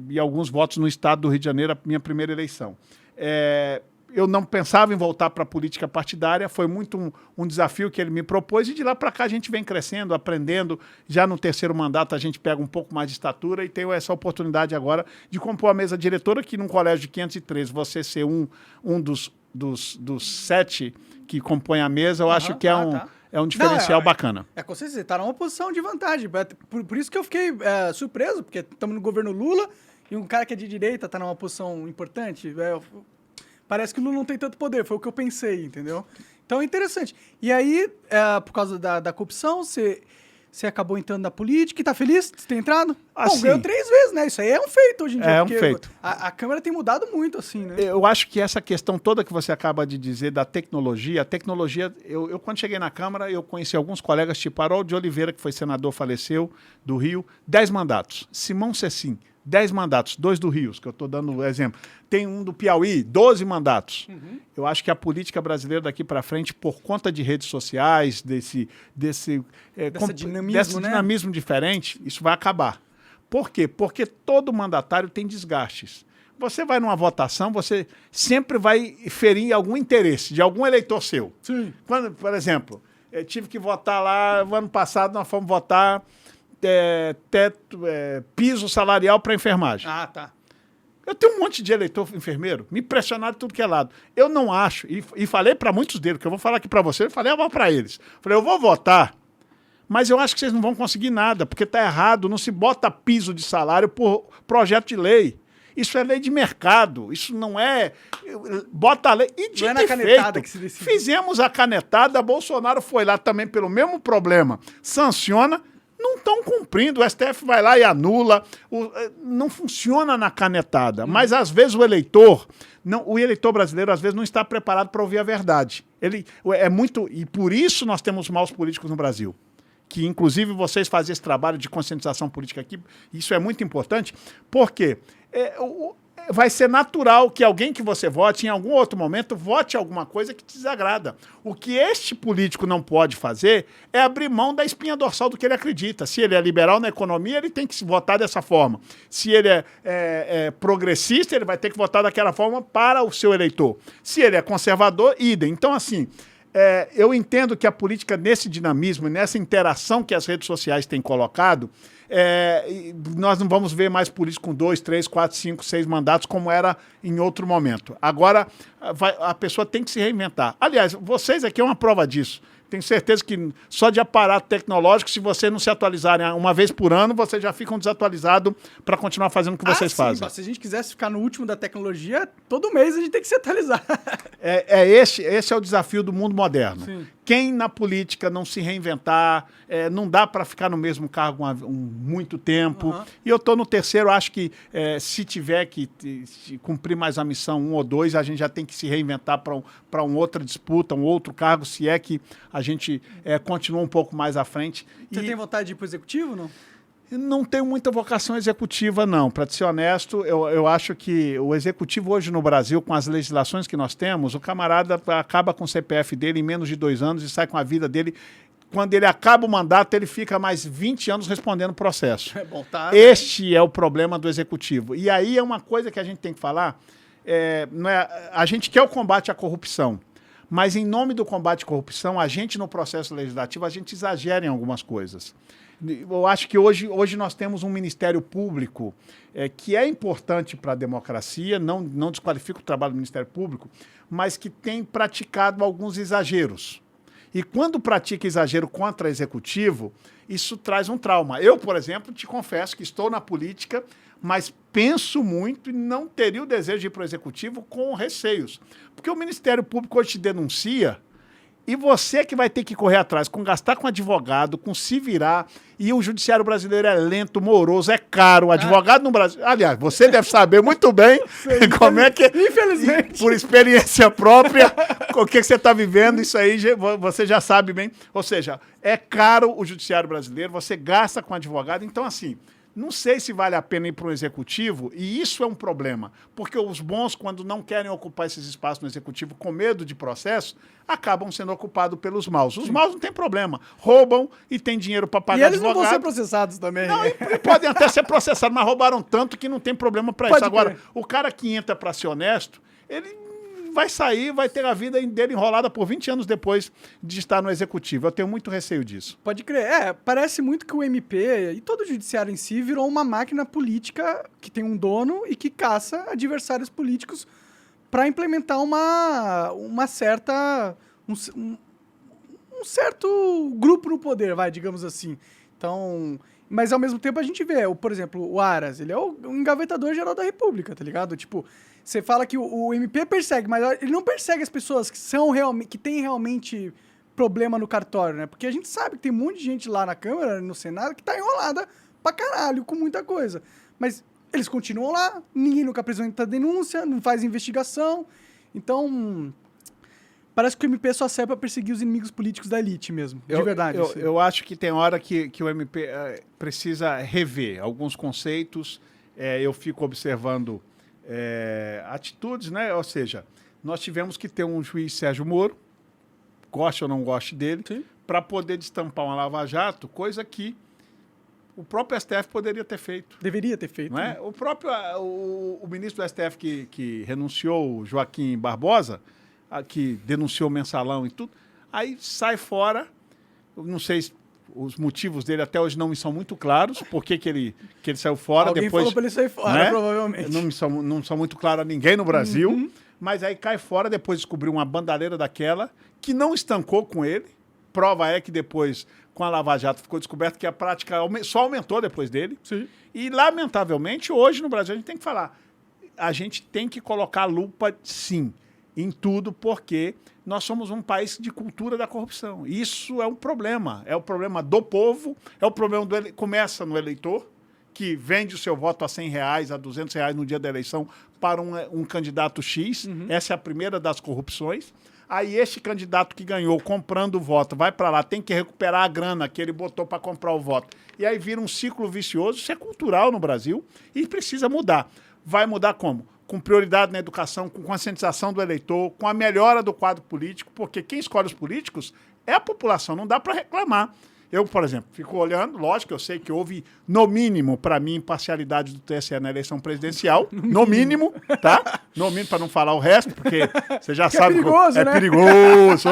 Speaker 2: e alguns votos no estado do Rio de Janeiro, a minha primeira eleição. Eu não pensava em voltar para a política partidária, foi muito um desafio que ele me propôs e de lá para cá a gente vem crescendo, aprendendo. Já no terceiro mandato a gente pega um pouco mais de estatura e tenho essa oportunidade agora de compor a mesa diretora, que num colégio de 513 você ser um dos 7 que compõem a mesa, eu acho que é um diferencial bacana.
Speaker 1: Com certeza, você está numa posição de vantagem. Por isso que eu fiquei surpreso, porque estamos no governo Lula e um cara que é de direita está numa posição importante. Parece que o Lula não tem tanto poder, foi o que eu pensei, entendeu? Então é interessante. E aí, por causa da corrupção, você acabou entrando na política e tá feliz de ter entrado?
Speaker 2: Assim,
Speaker 1: bom, ganhou 3 vezes, né? Isso aí é um feito hoje em dia.
Speaker 2: É um feito.
Speaker 1: A Câmara tem mudado muito, assim, né?
Speaker 2: Eu acho que essa questão toda que você acaba de dizer da tecnologia, eu quando cheguei na Câmara, eu conheci alguns colegas, tipo Harold de Oliveira, que foi senador, faleceu, do Rio, 10 mandatos. Simão Cecim, 10 mandatos, 2 do Rio, que eu estou dando exemplo. Tem um do Piauí, 12 mandatos. Eu acho que a política brasileira daqui para frente, por conta de redes sociais, desse dinamismo diferente, isso vai acabar. Por quê? Porque todo mandatário tem desgastes. Você vai numa votação, você sempre vai ferir algum interesse de algum eleitor seu.
Speaker 1: Sim.
Speaker 2: Quando, por exemplo, eu tive que votar lá, no ano passado nós fomos votar piso salarial para enfermagem.
Speaker 1: Ah, tá.
Speaker 2: Eu tenho um monte de eleitor enfermeiro, me pressionaram de tudo que é lado. Eu não acho, e falei para muitos deles, que eu vou falar aqui para você, eu falei para eles. Falei, eu vou votar, mas eu acho que vocês não vão conseguir nada, porque está errado, não se bota piso de salário por projeto de lei. Isso é lei de mercado, isso não é... Bota a lei... E
Speaker 1: não é na canetada que se decide.
Speaker 2: Fizemos a canetada, Bolsonaro foi lá também pelo mesmo problema, sanciona... Não estão cumprindo, o STF vai lá e anula, não funciona na canetada. Mas, às vezes, o eleitor brasileiro, às vezes, não está preparado para ouvir a verdade. E por isso nós temos maus políticos no Brasil. Que, inclusive, vocês fazem esse trabalho de conscientização política aqui, isso é muito importante, porque vai ser natural que alguém que você vote, em algum outro momento, vote alguma coisa que te desagrada. O que este político não pode fazer é abrir mão da espinha dorsal do que ele acredita. Se ele é liberal na economia, ele tem que se votar dessa forma. Se ele é progressista, ele vai ter que votar daquela forma para o seu eleitor. Se ele é conservador, idem. Então, assim... eu entendo que a política, nesse dinamismo, nessa interação que as redes sociais têm colocado, nós não vamos ver mais políticos com 2, 3, 4, 5, 6 mandatos como era em outro momento. Agora, a pessoa tem que se reinventar. Aliás, vocês aqui é uma prova disso. Tenho certeza que só de aparato tecnológico, se vocês não se atualizarem uma vez por ano, vocês já ficam desatualizados para continuar fazendo o que vocês fazem.
Speaker 1: Se a gente quisesse ficar no último da tecnologia, todo mês a gente tem que se atualizar.
Speaker 2: Esse é o desafio do mundo moderno.
Speaker 1: Sim.
Speaker 2: Quem na política não se reinventar, não dá para ficar no mesmo cargo muito tempo. Uhum. E eu estou no terceiro, acho que se tiver que cumprir mais a missão 1 ou 2, a gente já tem que se reinventar para uma outra disputa, um outro cargo, se é que a gente continua um pouco mais à frente.
Speaker 1: Você tem vontade de ir para o executivo, não?
Speaker 2: Não tenho muita vocação executiva, não. Para ser honesto, eu acho que o executivo hoje no Brasil, com as legislações que nós temos, o camarada acaba com o CPF dele em menos de 2 anos e sai com a vida dele. Quando ele acaba o mandato, ele fica mais 20 anos respondendo processo.
Speaker 1: Bom, tá,
Speaker 2: este é o problema do executivo. E aí é uma coisa que a gente tem que falar, a gente quer o combate à corrupção, mas em nome do combate à corrupção, a gente no processo legislativo, a gente exagera em algumas coisas. Eu acho que hoje nós temos um Ministério Público que é importante para a democracia, não desqualifica o trabalho do Ministério Público, mas que tem praticado alguns exageros. E quando pratica exagero contra o Executivo, isso traz um trauma. Eu, por exemplo, te confesso que estou na política, mas penso muito e não teria o desejo de ir para o Executivo com receios. Porque o Ministério Público hoje te denuncia e você que vai ter que correr atrás, gastar com advogado, com se virar, e o judiciário brasileiro é lento, moroso, é caro. O advogado no Brasil... Aliás, você deve saber muito bem como é que...
Speaker 1: Infelizmente.
Speaker 2: Por experiência própria, o que você está vivendo, isso aí você já sabe bem. Ou seja, é caro o judiciário brasileiro, você gasta com advogado. Então, assim... Não sei se vale a pena ir para o executivo, e isso é um problema, porque os bons, quando não querem ocupar esses espaços no executivo com medo de processo, acabam sendo ocupados pelos maus. Os maus não tem problema, roubam e tem dinheiro para pagar advogado.
Speaker 1: E eles não vão ser processados também.
Speaker 2: Não, e podem até ser processados, mas roubaram tanto que não tem problema para isso. Agora, o cara que entra para ser honesto, ele vai sair, vai ter a vida dele enrolada por 20 anos depois de estar no executivo. Eu tenho muito receio disso.
Speaker 1: Pode crer. Parece muito que o MP e todo o judiciário em si virou uma máquina política que tem um dono e que caça adversários políticos para implementar uma certa... um certo grupo no poder, digamos assim. Então... Mas, ao mesmo tempo, a gente vê, por exemplo, o Aras, ele é o engavetador geral da República, tá ligado? Tipo, você fala que o MP persegue, mas ele não persegue as pessoas que têm realmente problema no cartório, né? Porque a gente sabe que tem um monte de gente lá na Câmara, no Senado, que tá enrolada pra caralho com muita coisa. Mas eles continuam lá, ninguém nunca apresenta denúncia, não faz investigação. Então... Parece que o MP só serve para perseguir os inimigos políticos da elite mesmo, de verdade.
Speaker 2: Eu acho que tem hora que o MP precisa rever alguns conceitos. Eu fico observando atitudes, né? Ou seja, nós tivemos que ter um juiz Sérgio Moro, goste ou não goste dele, para poder destampar uma lava-jato, coisa que o próprio STF poderia ter feito.
Speaker 1: Deveria ter feito.
Speaker 2: Não é? O próprio o ministro do STF que renunciou, Joaquim Barbosa, que denunciou o mensalão e tudo, aí sai fora, não sei os motivos dele até hoje não me são muito claros, por que ele saiu fora.
Speaker 1: Alguém
Speaker 2: depois
Speaker 1: falou para ele sair fora,
Speaker 2: né?
Speaker 1: provavelmente.
Speaker 2: Não são muito claros a ninguém no Brasil, mas aí cai fora, depois descobriu uma bandalheira daquela que não estancou com ele. Prova é que depois, com a Lava Jato, ficou descoberto que a prática só aumentou depois dele.
Speaker 1: Sim.
Speaker 2: E, lamentavelmente, hoje no Brasil, a gente tem que falar, a gente tem que colocar a lupa, sim, em tudo, porque nós somos um país de cultura da corrupção. Isso é um problema. É o problema do povo, é o problema começa no eleitor, que vende o seu voto a R$100, a R$200 no dia da eleição para um candidato X. Essa é a primeira das corrupções. Aí este candidato que ganhou comprando o voto vai para lá, tem que recuperar a grana que ele botou para comprar o voto. E aí vira um ciclo vicioso. Isso é cultural no Brasil e precisa mudar. Vai mudar como? Com prioridade na educação, com conscientização do eleitor, com a melhora do quadro político, porque quem escolhe os políticos é a população, não dá para reclamar. Eu, por exemplo, fico olhando, lógico, eu sei que houve, no mínimo, para mim, imparcialidade do TSE na eleição presidencial, no mínimo, tá? No mínimo, para não falar o resto, porque você já sabe...
Speaker 1: É perigoso, né?
Speaker 2: É perigoso.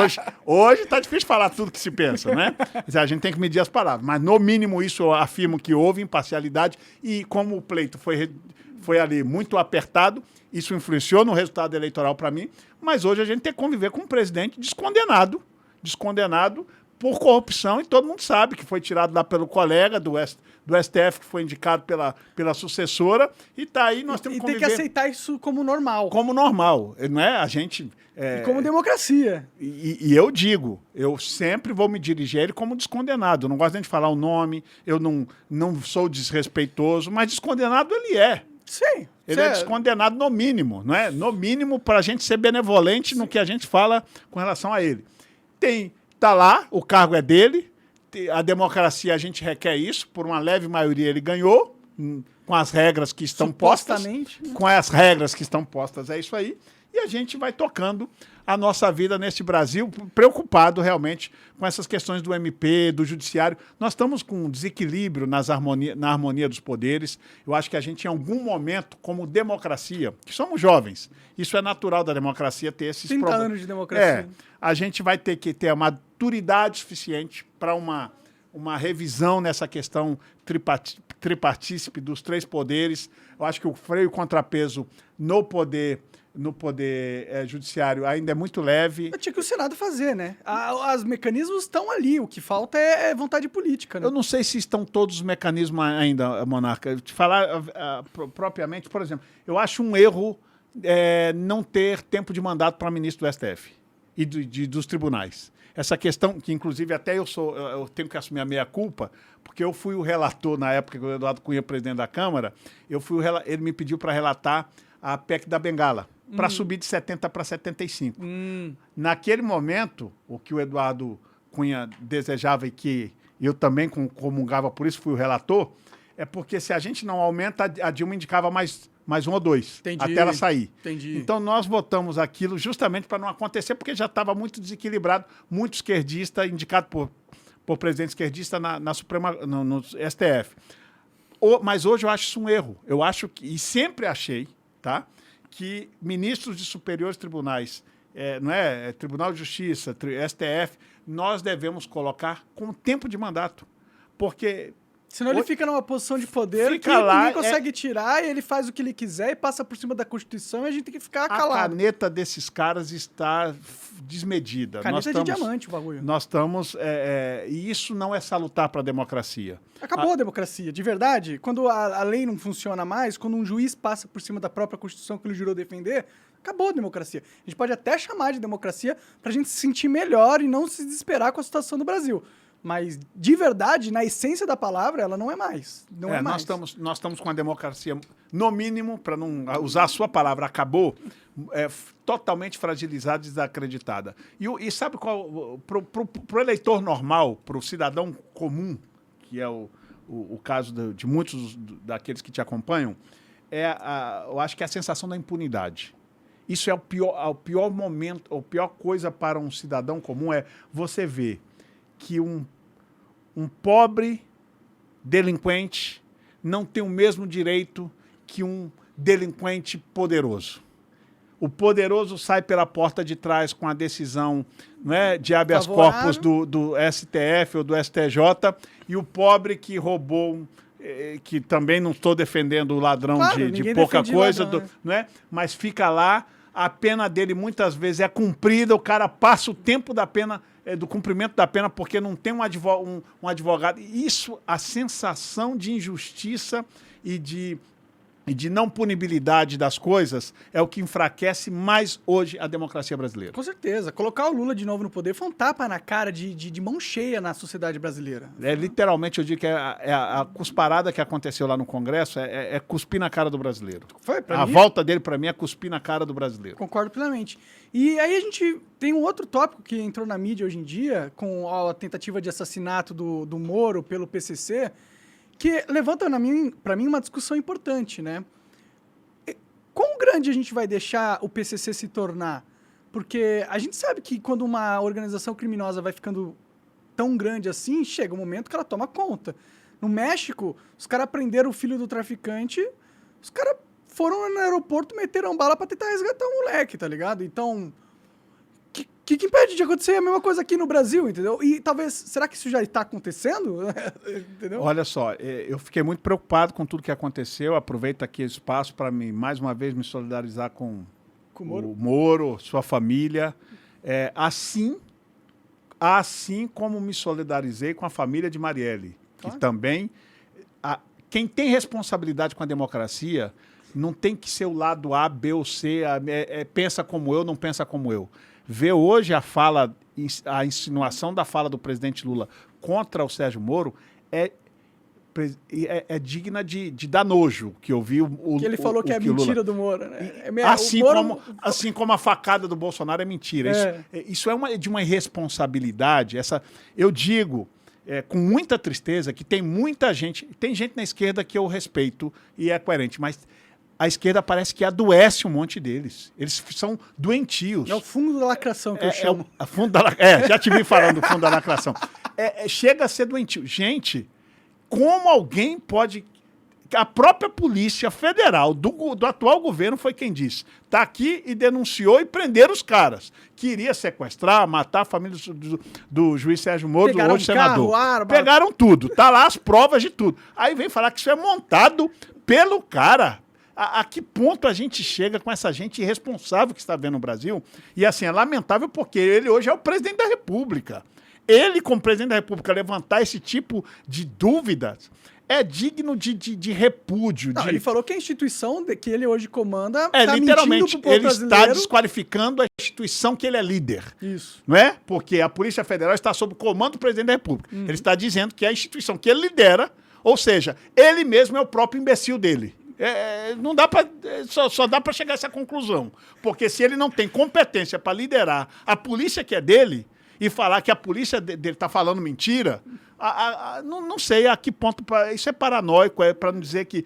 Speaker 2: Hoje tá difícil falar tudo que se pensa, né? A gente tem que medir as palavras, mas no mínimo isso eu afirmo que houve imparcialidade e como o pleito foi ali muito apertado, isso influenciou no resultado eleitoral para mim, mas hoje a gente tem que conviver com um presidente descondenado por corrupção, e todo mundo sabe que foi tirado lá pelo colega do STF, que foi indicado pela sucessora, e tá aí, nós temos que conviver.
Speaker 1: E tem que aceitar isso como normal.
Speaker 2: Como normal, não é? A gente...
Speaker 1: E como democracia.
Speaker 2: E eu digo, eu sempre vou me dirigir a ele como descondenado. Eu não gosto nem de falar o nome, eu não sou desrespeitoso, mas descondenado ele é.
Speaker 1: Sim.
Speaker 2: Ele é descondenado no mínimo, não é? No mínimo, para a gente ser benevolente no que a gente fala com relação a ele. Tá lá, o cargo é dele, a democracia a gente requer isso, por uma leve maioria ele ganhou, com as regras que estão postas. Com as regras que estão postas, é isso aí. E a gente vai tocando a nossa vida neste Brasil, preocupado realmente com essas questões do MP, do judiciário. Nós estamos com um desequilíbrio na harmonia dos poderes. Eu acho que a gente, em algum momento, como democracia, que somos jovens, isso é natural da democracia ter esses
Speaker 1: 30 anos de democracia.
Speaker 2: A gente vai ter que ter a maturidade suficiente para uma revisão nessa questão tripartícipe dos três poderes. Eu acho que o freio e contrapeso no poder judiciário ainda é muito leve.
Speaker 1: Tinha que o Senado fazer, né? Os mecanismos estão ali, o que falta é vontade política, né?
Speaker 2: Eu não sei se estão todos os mecanismos ainda, Monarca. Te falar propriamente, por exemplo, eu acho um erro não ter tempo de mandato para ministro do STF e dos tribunais. Essa questão, que inclusive até eu tenho que assumir a meia-culpa, porque eu fui o relator, na época que o Eduardo Cunha, presidente da Câmara, ele me pediu para relatar a PEC da Bengala, para subir de 70 para 75. Naquele momento, o que o Eduardo Cunha desejava e que eu também comungava, por isso fui o relator, é porque se a gente não aumenta, a Dilma indicava mais um ou dois, até ela sair.
Speaker 1: Entendi.
Speaker 2: Então nós votamos aquilo justamente para não acontecer, porque já estava muito desequilibrado, muito esquerdista, indicado por presidente esquerdista na Suprema, no STF. Mas hoje eu acho isso um erro. Eu acho que, e sempre achei, tá, que ministros de superiores tribunais, Tribunal de Justiça, STF, nós devemos colocar com tempo de mandato, porque...
Speaker 1: Senão ele fica numa posição de poder que ninguém consegue tirar, e ele faz o que ele quiser e passa por cima da Constituição, e a gente tem que ficar calado.
Speaker 2: A caneta desses caras está desmedida.
Speaker 1: Caneta de diamante o bagulho.
Speaker 2: Nós estamos... e isso não é salutar para a democracia.
Speaker 1: Acabou a democracia, de verdade. Quando a lei não funciona mais, quando um juiz passa por cima da própria Constituição que ele jurou defender, acabou a democracia. A gente pode até chamar de democracia para a gente se sentir melhor e não se desesperar com a situação do Brasil. Mas, de verdade, na essência da palavra, ela não é mais. Não é mais.
Speaker 2: Nós estamos com a democracia, no mínimo, para não usar a sua palavra, acabou, totalmente fragilizada e desacreditada. E sabe qual? Para o eleitor normal, para o cidadão comum, que é o caso de muitos daqueles que te acompanham, eu acho que é a sensação da impunidade. Isso é o pior momento, a pior coisa para um cidadão comum é você ver que um pobre delinquente não tem o mesmo direito que um delinquente poderoso. o poderoso sai pela porta de trás com a decisão, né, de habeas
Speaker 1: Favorável.
Speaker 2: corpus do STF ou do STJ, e o pobre que roubou, que também não estou defendendo o ladrão
Speaker 1: Claro,
Speaker 2: de
Speaker 1: ninguém
Speaker 2: pouca
Speaker 1: defende
Speaker 2: coisa,
Speaker 1: ladrão, né?
Speaker 2: né, mas fica lá, a pena dele muitas vezes é cumprida, o cara passa o tempo da pena, do cumprimento da pena, porque não tem um advogado. Isso, a sensação de injustiça e de não punibilidade das coisas é o que enfraquece mais hoje a democracia brasileira.
Speaker 1: Com certeza. Colocar o Lula de novo no poder foi um tapa na cara de mão cheia na sociedade brasileira.
Speaker 2: Literalmente, eu digo que a cusparada que aconteceu lá no Congresso é cuspir na cara do brasileiro.
Speaker 1: Foi, pra
Speaker 2: A
Speaker 1: mim,
Speaker 2: volta dele, para mim, é cuspir na cara do brasileiro.
Speaker 1: concordo plenamente. E aí a gente tem um outro tópico que entrou na mídia hoje em dia, com a tentativa de assassinato do Moro pelo PCC, que levanta para mim uma discussão importante, né? Quão grande a gente vai deixar o PCC se tornar? Porque a gente sabe que quando uma organização criminosa vai ficando tão grande assim, chega um momento que ela toma conta. No México, os caras prenderam o filho do traficante, os caras foram no aeroporto, meteram bala pra tentar resgatar o moleque, tá ligado? Então, o que impede de acontecer a mesma coisa aqui no Brasil, entendeu? E talvez, será que isso já está acontecendo? Entendeu?
Speaker 2: Olha só, eu fiquei muito preocupado com tudo que aconteceu. Aproveito aqui esse espaço para mais uma vez, me solidarizar com
Speaker 1: Com o Moro.
Speaker 2: o Moro, sua família. Assim como me solidarizei com a família de Marielle,
Speaker 1: Claro.
Speaker 2: que também... quem tem responsabilidade com a democracia não tem que ser o lado A, B ou C, pensa como eu, não pensa como eu. Ver hoje a insinuação da fala do presidente Lula contra o Sérgio Moro é digna de dar nojo, que eu vi
Speaker 1: Que ele falou que é mentira do Moro, né?
Speaker 2: Assim como a facada do Bolsonaro é mentira. Isso é de uma irresponsabilidade. Eu digo, com muita tristeza, que tem muita gente... Tem gente na esquerda que eu respeito e é coerente, mas a esquerda parece que adoece um monte deles. Eles são doentios.
Speaker 1: É o fundo da lacração que eu chamo.
Speaker 2: Já te vi falando do fundo da lacração. Chega a ser doentio. Gente, como alguém pode... A própria Polícia Federal do atual governo foi quem disse. Está aqui e denunciou e prenderam os caras. Queria sequestrar, matar a família do juiz Sérgio Moro,
Speaker 1: Pegaram
Speaker 2: hoje senador.
Speaker 1: arma.
Speaker 2: Pegaram tudo. Tá lá as provas de tudo. Aí vem falar que isso é montado pelo cara. A que ponto a gente chega com essa gente irresponsável que está vendo no Brasil? E assim, é lamentável porque ele hoje é o presidente da República. Ele, como presidente da República, levantar esse tipo de dúvidas é digno de repúdio.
Speaker 1: Não, ele falou que a instituição que ele hoje comanda
Speaker 2: literalmente,
Speaker 1: mentindo pro povo
Speaker 2: ele está
Speaker 1: brasileiro.
Speaker 2: desqualificando a instituição que ele é líder.
Speaker 1: Isso.
Speaker 2: Não é? Porque a Polícia Federal está sob o comando do presidente da República. Ele está dizendo que é a instituição que ele lidera, ou seja, ele mesmo é o próprio imbecil dele. Não dá para só dá para chegar a essa conclusão. Porque se ele não tem competência para liderar a polícia que é dele e falar que a polícia dele está falando mentira, não sei a que ponto... Isso é paranoico, para não dizer que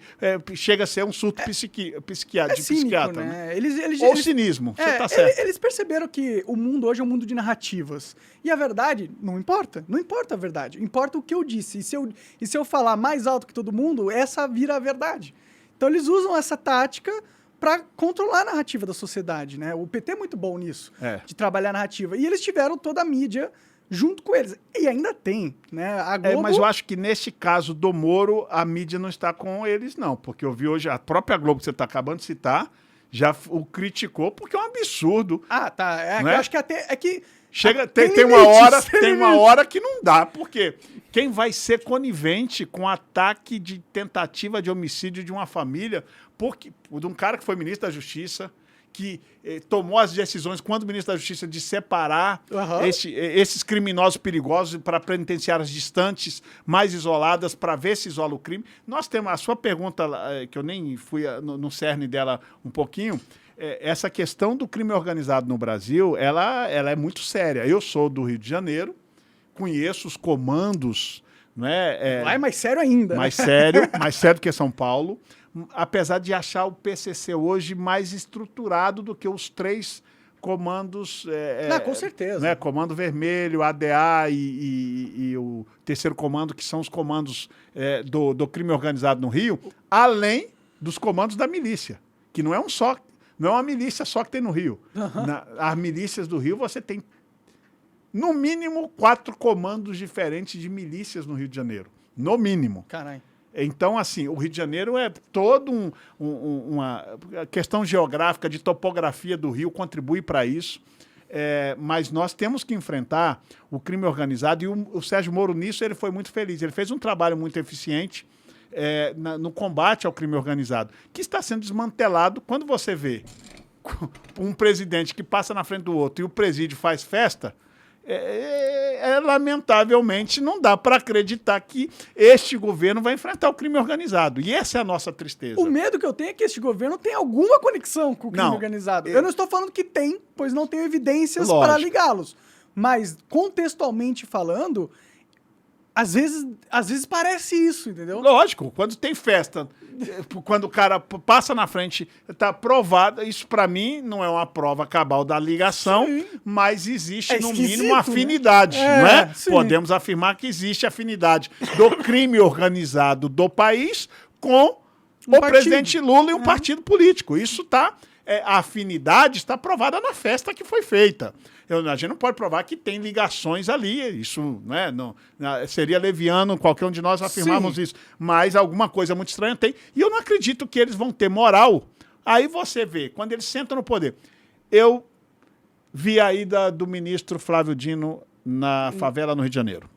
Speaker 2: chega a ser um surto psiquiatra.
Speaker 1: Cínico, né?
Speaker 2: Ou cinismo, você está certo.
Speaker 1: Eles perceberam que o mundo hoje é um mundo de narrativas. E a verdade não importa. Não importa a verdade. Importa o que eu disse. E se eu falar mais alto que todo mundo, essa vira a verdade. Então eles usam essa tática para controlar a narrativa da sociedade, né? O PT é muito bom nisso, de trabalhar a narrativa. E eles tiveram toda a mídia junto com eles. E ainda tem, né? A Globo...
Speaker 2: mas eu acho que nesse caso do Moro, a mídia não está com eles, não. Porque eu vi hoje, a própria Globo que você está acabando de citar, já o criticou porque é um absurdo.
Speaker 1: Tá.
Speaker 2: Eu
Speaker 1: acho que até... É que...
Speaker 2: Tem uma hora que não dá, porque quem vai ser conivente com ataque de tentativa de homicídio de uma família, de um cara que foi ministro da Justiça, que tomou as decisões, quando ministro da Justiça, de separar esses criminosos perigosos para penitenciárias distantes, mais isoladas, para ver se isola o crime. Nós temos a sua pergunta, que eu nem fui no cerne dela um pouquinho, essa questão do crime organizado no Brasil, ela é muito séria. Eu sou do Rio de Janeiro, conheço os comandos...
Speaker 1: Lá é mais sério ainda.
Speaker 2: Mais sério que São Paulo, apesar de achar o PCC hoje mais estruturado do que os 3 comandos...
Speaker 1: com certeza.
Speaker 2: Né? Comando Vermelho, ADA e o 3º comando, que são os comandos do crime organizado no Rio, além dos comandos da milícia, que não Não é uma milícia só que tem no Rio. As milícias do Rio, você tem, no mínimo, 4 comandos diferentes de milícias no Rio de Janeiro. No mínimo.
Speaker 1: Caralho.
Speaker 2: Então, assim, o Rio de Janeiro é todo uma questão geográfica, de topografia do Rio, contribui para isso. Mas nós temos que enfrentar o crime organizado, e o Sérgio Moro, nisso, ele foi muito feliz. Ele fez um trabalho muito eficiente no combate ao crime organizado, que está sendo desmantelado quando você vê um presidente que passa na frente do outro e o presídio faz festa. Lamentavelmente, não dá para acreditar que este governo vai enfrentar o crime organizado. E essa é a nossa tristeza.
Speaker 1: O medo que eu tenho é que este governo tenha alguma conexão com o crime organizado. Eu não estou falando que tem, pois não tenho evidências para ligá-los. Mas, contextualmente falando, às vezes parece isso, entendeu?
Speaker 2: Lógico, quando tem festa, quando o cara passa na frente, está provado, isso para mim não é uma prova cabal da ligação, sim, mas existe no mínimo uma afinidade, né? Não é? Sim. Podemos afirmar que existe afinidade do crime organizado do país com o presidente Lula e um partido político. Isso está, a afinidade está provada na festa que foi feita. A gente não pode provar que tem ligações ali, isso, né, não, seria leviano qualquer um de nós afirmarmos isso, mas alguma coisa muito estranha tem, e eu não acredito que eles vão ter moral. Aí você vê, quando eles sentam no poder. Eu vi a ida do ministro Flávio Dino na favela no Rio de Janeiro.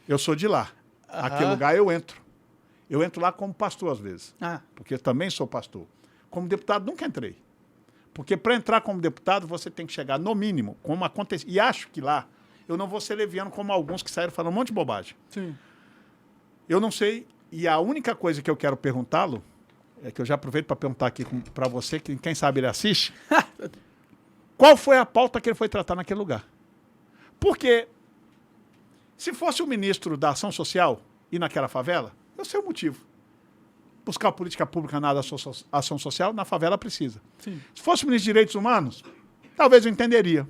Speaker 2: Eu sou de lá. Aquele lugar eu entro. Eu entro lá como pastor às vezes, porque eu também sou pastor. Como deputado nunca entrei. Porque para entrar como deputado, você tem que chegar, no mínimo, como acontece. E acho que lá, eu não vou ser leviano como alguns que saíram falando um monte de bobagem.
Speaker 1: Sim.
Speaker 2: Eu não sei, e a única coisa que eu quero perguntá-lo, que eu já aproveito para perguntar aqui para você, que quem sabe ele assiste, qual foi a pauta que ele foi tratar naquele lugar? Porque se fosse o ministro da Ação Social e naquela favela, eu sei o motivo. Buscar política pública na ação social, na favela precisa.
Speaker 1: Sim.
Speaker 2: Se fosse o ministro de Direitos Humanos, talvez eu entenderia.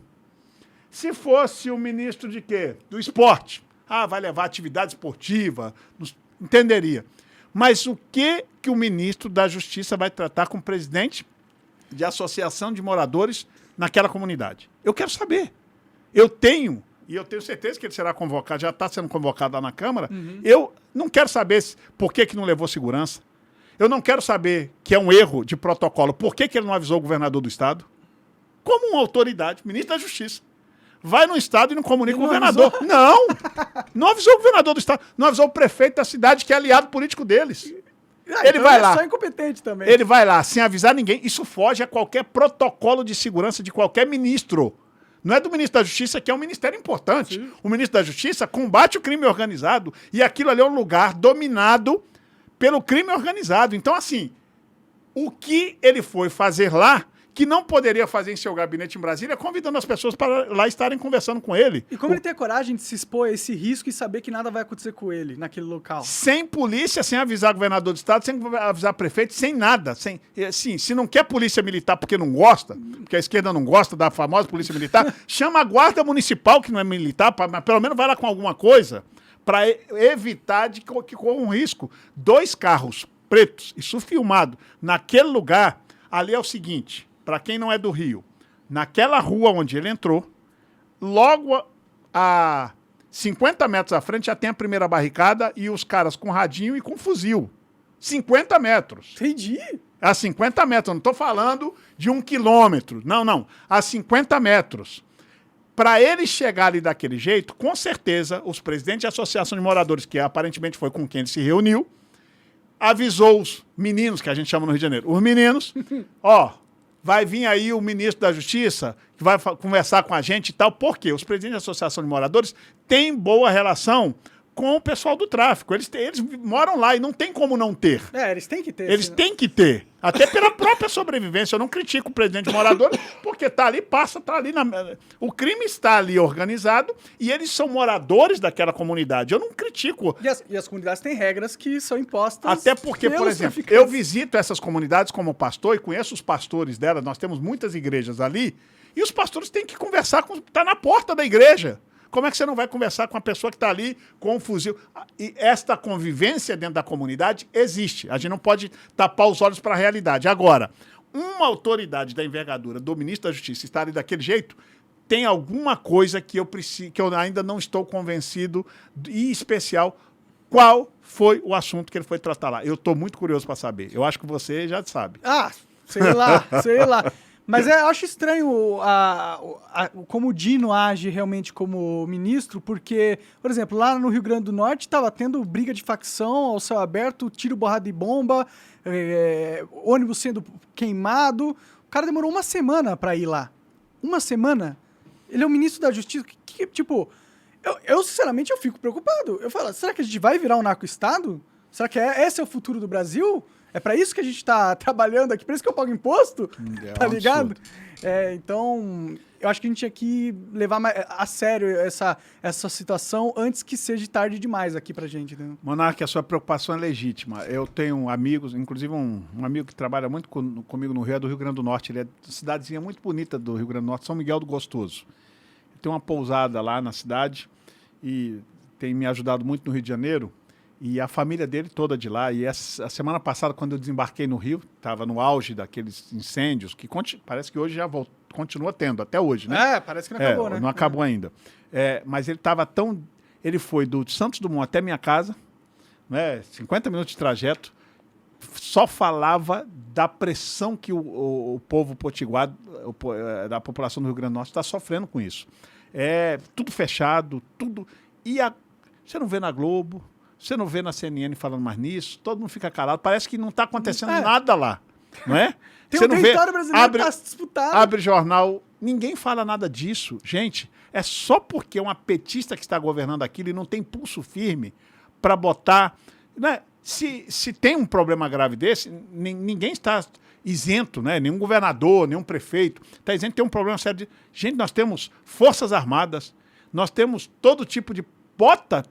Speaker 2: Se fosse o ministro de quê? Do esporte. Vai levar atividade esportiva, entenderia. Mas o que o ministro da Justiça vai tratar com o presidente de associação de moradores naquela comunidade? Eu quero saber. Eu tenho certeza que ele será convocado, já está sendo convocado lá na Câmara. Eu não quero saber por que não levou segurança. Eu não quero saber que é um erro de protocolo. Por que ele não avisou o governador do Estado? Como uma autoridade, ministro da Justiça. Vai no Estado e não comunica com o governador. Não! Não avisou o governador do Estado. Não avisou o prefeito da cidade, que é aliado político deles. Ele vai lá.
Speaker 1: É só incompetente também.
Speaker 2: Ele vai lá, sem avisar ninguém. Isso foge a qualquer protocolo de segurança de qualquer ministro. Não é do ministro da Justiça, que é um ministério importante. Sim. O ministro da Justiça combate o crime organizado e aquilo ali é um lugar dominado pelo crime organizado. Então, assim, o que ele foi fazer lá, que não poderia fazer em seu gabinete em Brasília, convidando as pessoas para lá estarem conversando com ele.
Speaker 1: E como ele tem a coragem de se expor a esse risco e saber que nada vai acontecer com ele naquele local?
Speaker 2: Sem polícia, sem avisar o governador do Estado, sem avisar prefeito, sem nada. Assim, se não quer polícia militar porque não gosta, porque a esquerda não gosta da famosa polícia militar, chama a guarda municipal, que não é militar, mas pelo menos vai lá com alguma coisa, para evitar que corra um risco. 2 carros pretos, isso filmado, naquele lugar. Ali é o seguinte, para quem não é do Rio, naquela rua onde ele entrou, logo a 50 metros à frente já tem a primeira barricada e os caras com radinho e com fuzil. 50 metros.
Speaker 1: Entendi.
Speaker 2: A 50 metros, eu não estou falando de 1 quilômetro. Não. A 50 metros. Para ele chegar ali daquele jeito, com certeza, os presidentes de associação de moradores, que aparentemente foi com quem ele se reuniu, avisou os meninos, que a gente chama no Rio de Janeiro, os meninos, vai vir aí o ministro da Justiça, que vai conversar com a gente e tal, porque os presidentes de associação de moradores têm boa relação com o pessoal do tráfico. Eles moram lá e não tem como não ter.
Speaker 1: Eles têm que ter.
Speaker 2: Eles têm que ter. Até pela própria sobrevivência. Eu não critico o presidente de moradores, porque tá ali. O crime está ali organizado e eles são moradores daquela comunidade. Eu não critico.
Speaker 1: E as comunidades têm regras que são impostas.
Speaker 2: Até porque, por exemplo, eu visito essas comunidades como pastor e conheço os pastores delas. Nós temos muitas igrejas ali e os pastores têm que conversar com... Tá na porta da igreja. Como é que você não vai conversar com a pessoa que está ali com um fuzil? E esta convivência dentro da comunidade existe. A gente não pode tapar os olhos para a realidade. Agora, uma autoridade da envergadura do ministro da Justiça estar ali daquele jeito, tem alguma coisa que eu ainda não estou convencido, e em especial, qual foi o assunto que ele foi tratar lá. Eu estou muito curioso para saber. Eu acho que você já sabe.
Speaker 1: Sei lá. Mas eu acho estranho como o Dino age realmente como ministro, porque, por exemplo, lá no Rio Grande do Norte estava tendo briga de facção ao céu aberto, tiro, borrada de bomba, ônibus sendo queimado. O cara demorou uma semana para ir lá. Uma semana? Ele é o ministro da Justiça. Tipo, eu sinceramente eu fico preocupado. Eu falo, será que a gente vai virar um narco-estado? Será que esse é o futuro do Brasil? É pra isso que a gente tá trabalhando aqui, por isso que eu pago imposto, tá ligado? Então, eu acho que a gente tinha que levar a sério essa situação antes que seja tarde demais aqui pra gente. Entendeu?
Speaker 2: Monark, a sua preocupação é legítima. Eu tenho amigos, inclusive um amigo que trabalha muito comigo no Rio, é do Rio Grande do Norte. Ele é de uma cidadezinha muito bonita do Rio Grande do Norte, São Miguel do Gostoso. Tem uma pousada lá na cidade e tem me ajudado muito no Rio de Janeiro. E a família dele toda de lá. E a semana passada, quando eu desembarquei no Rio, estava no auge daqueles incêndios, que parece que hoje já continua tendo, até hoje, né?
Speaker 1: Parece que não acabou, né?
Speaker 2: Não acabou ainda. Mas ele estava tão... Ele foi do Santos Dumont até minha casa, né, 50 minutos de trajeto, só falava da pressão que o povo potiguar, da população do Rio Grande do Norte, está sofrendo com isso. Tudo fechado, tudo... Você não vê na Globo... Você não vê na CNN falando mais nisso, todo mundo fica calado, parece que não está acontecendo nada lá, não é?
Speaker 1: Tem um território brasileiro que está disputado.
Speaker 2: Abre jornal, ninguém fala nada disso. Gente, é só porque é uma petista que está governando aquilo e não tem pulso firme para botar... Né? Se tem um problema grave desse, ninguém está isento, né? Nenhum governador, nenhum prefeito está isento de ter um problema sério. Gente, nós temos forças armadas, nós temos todo tipo de...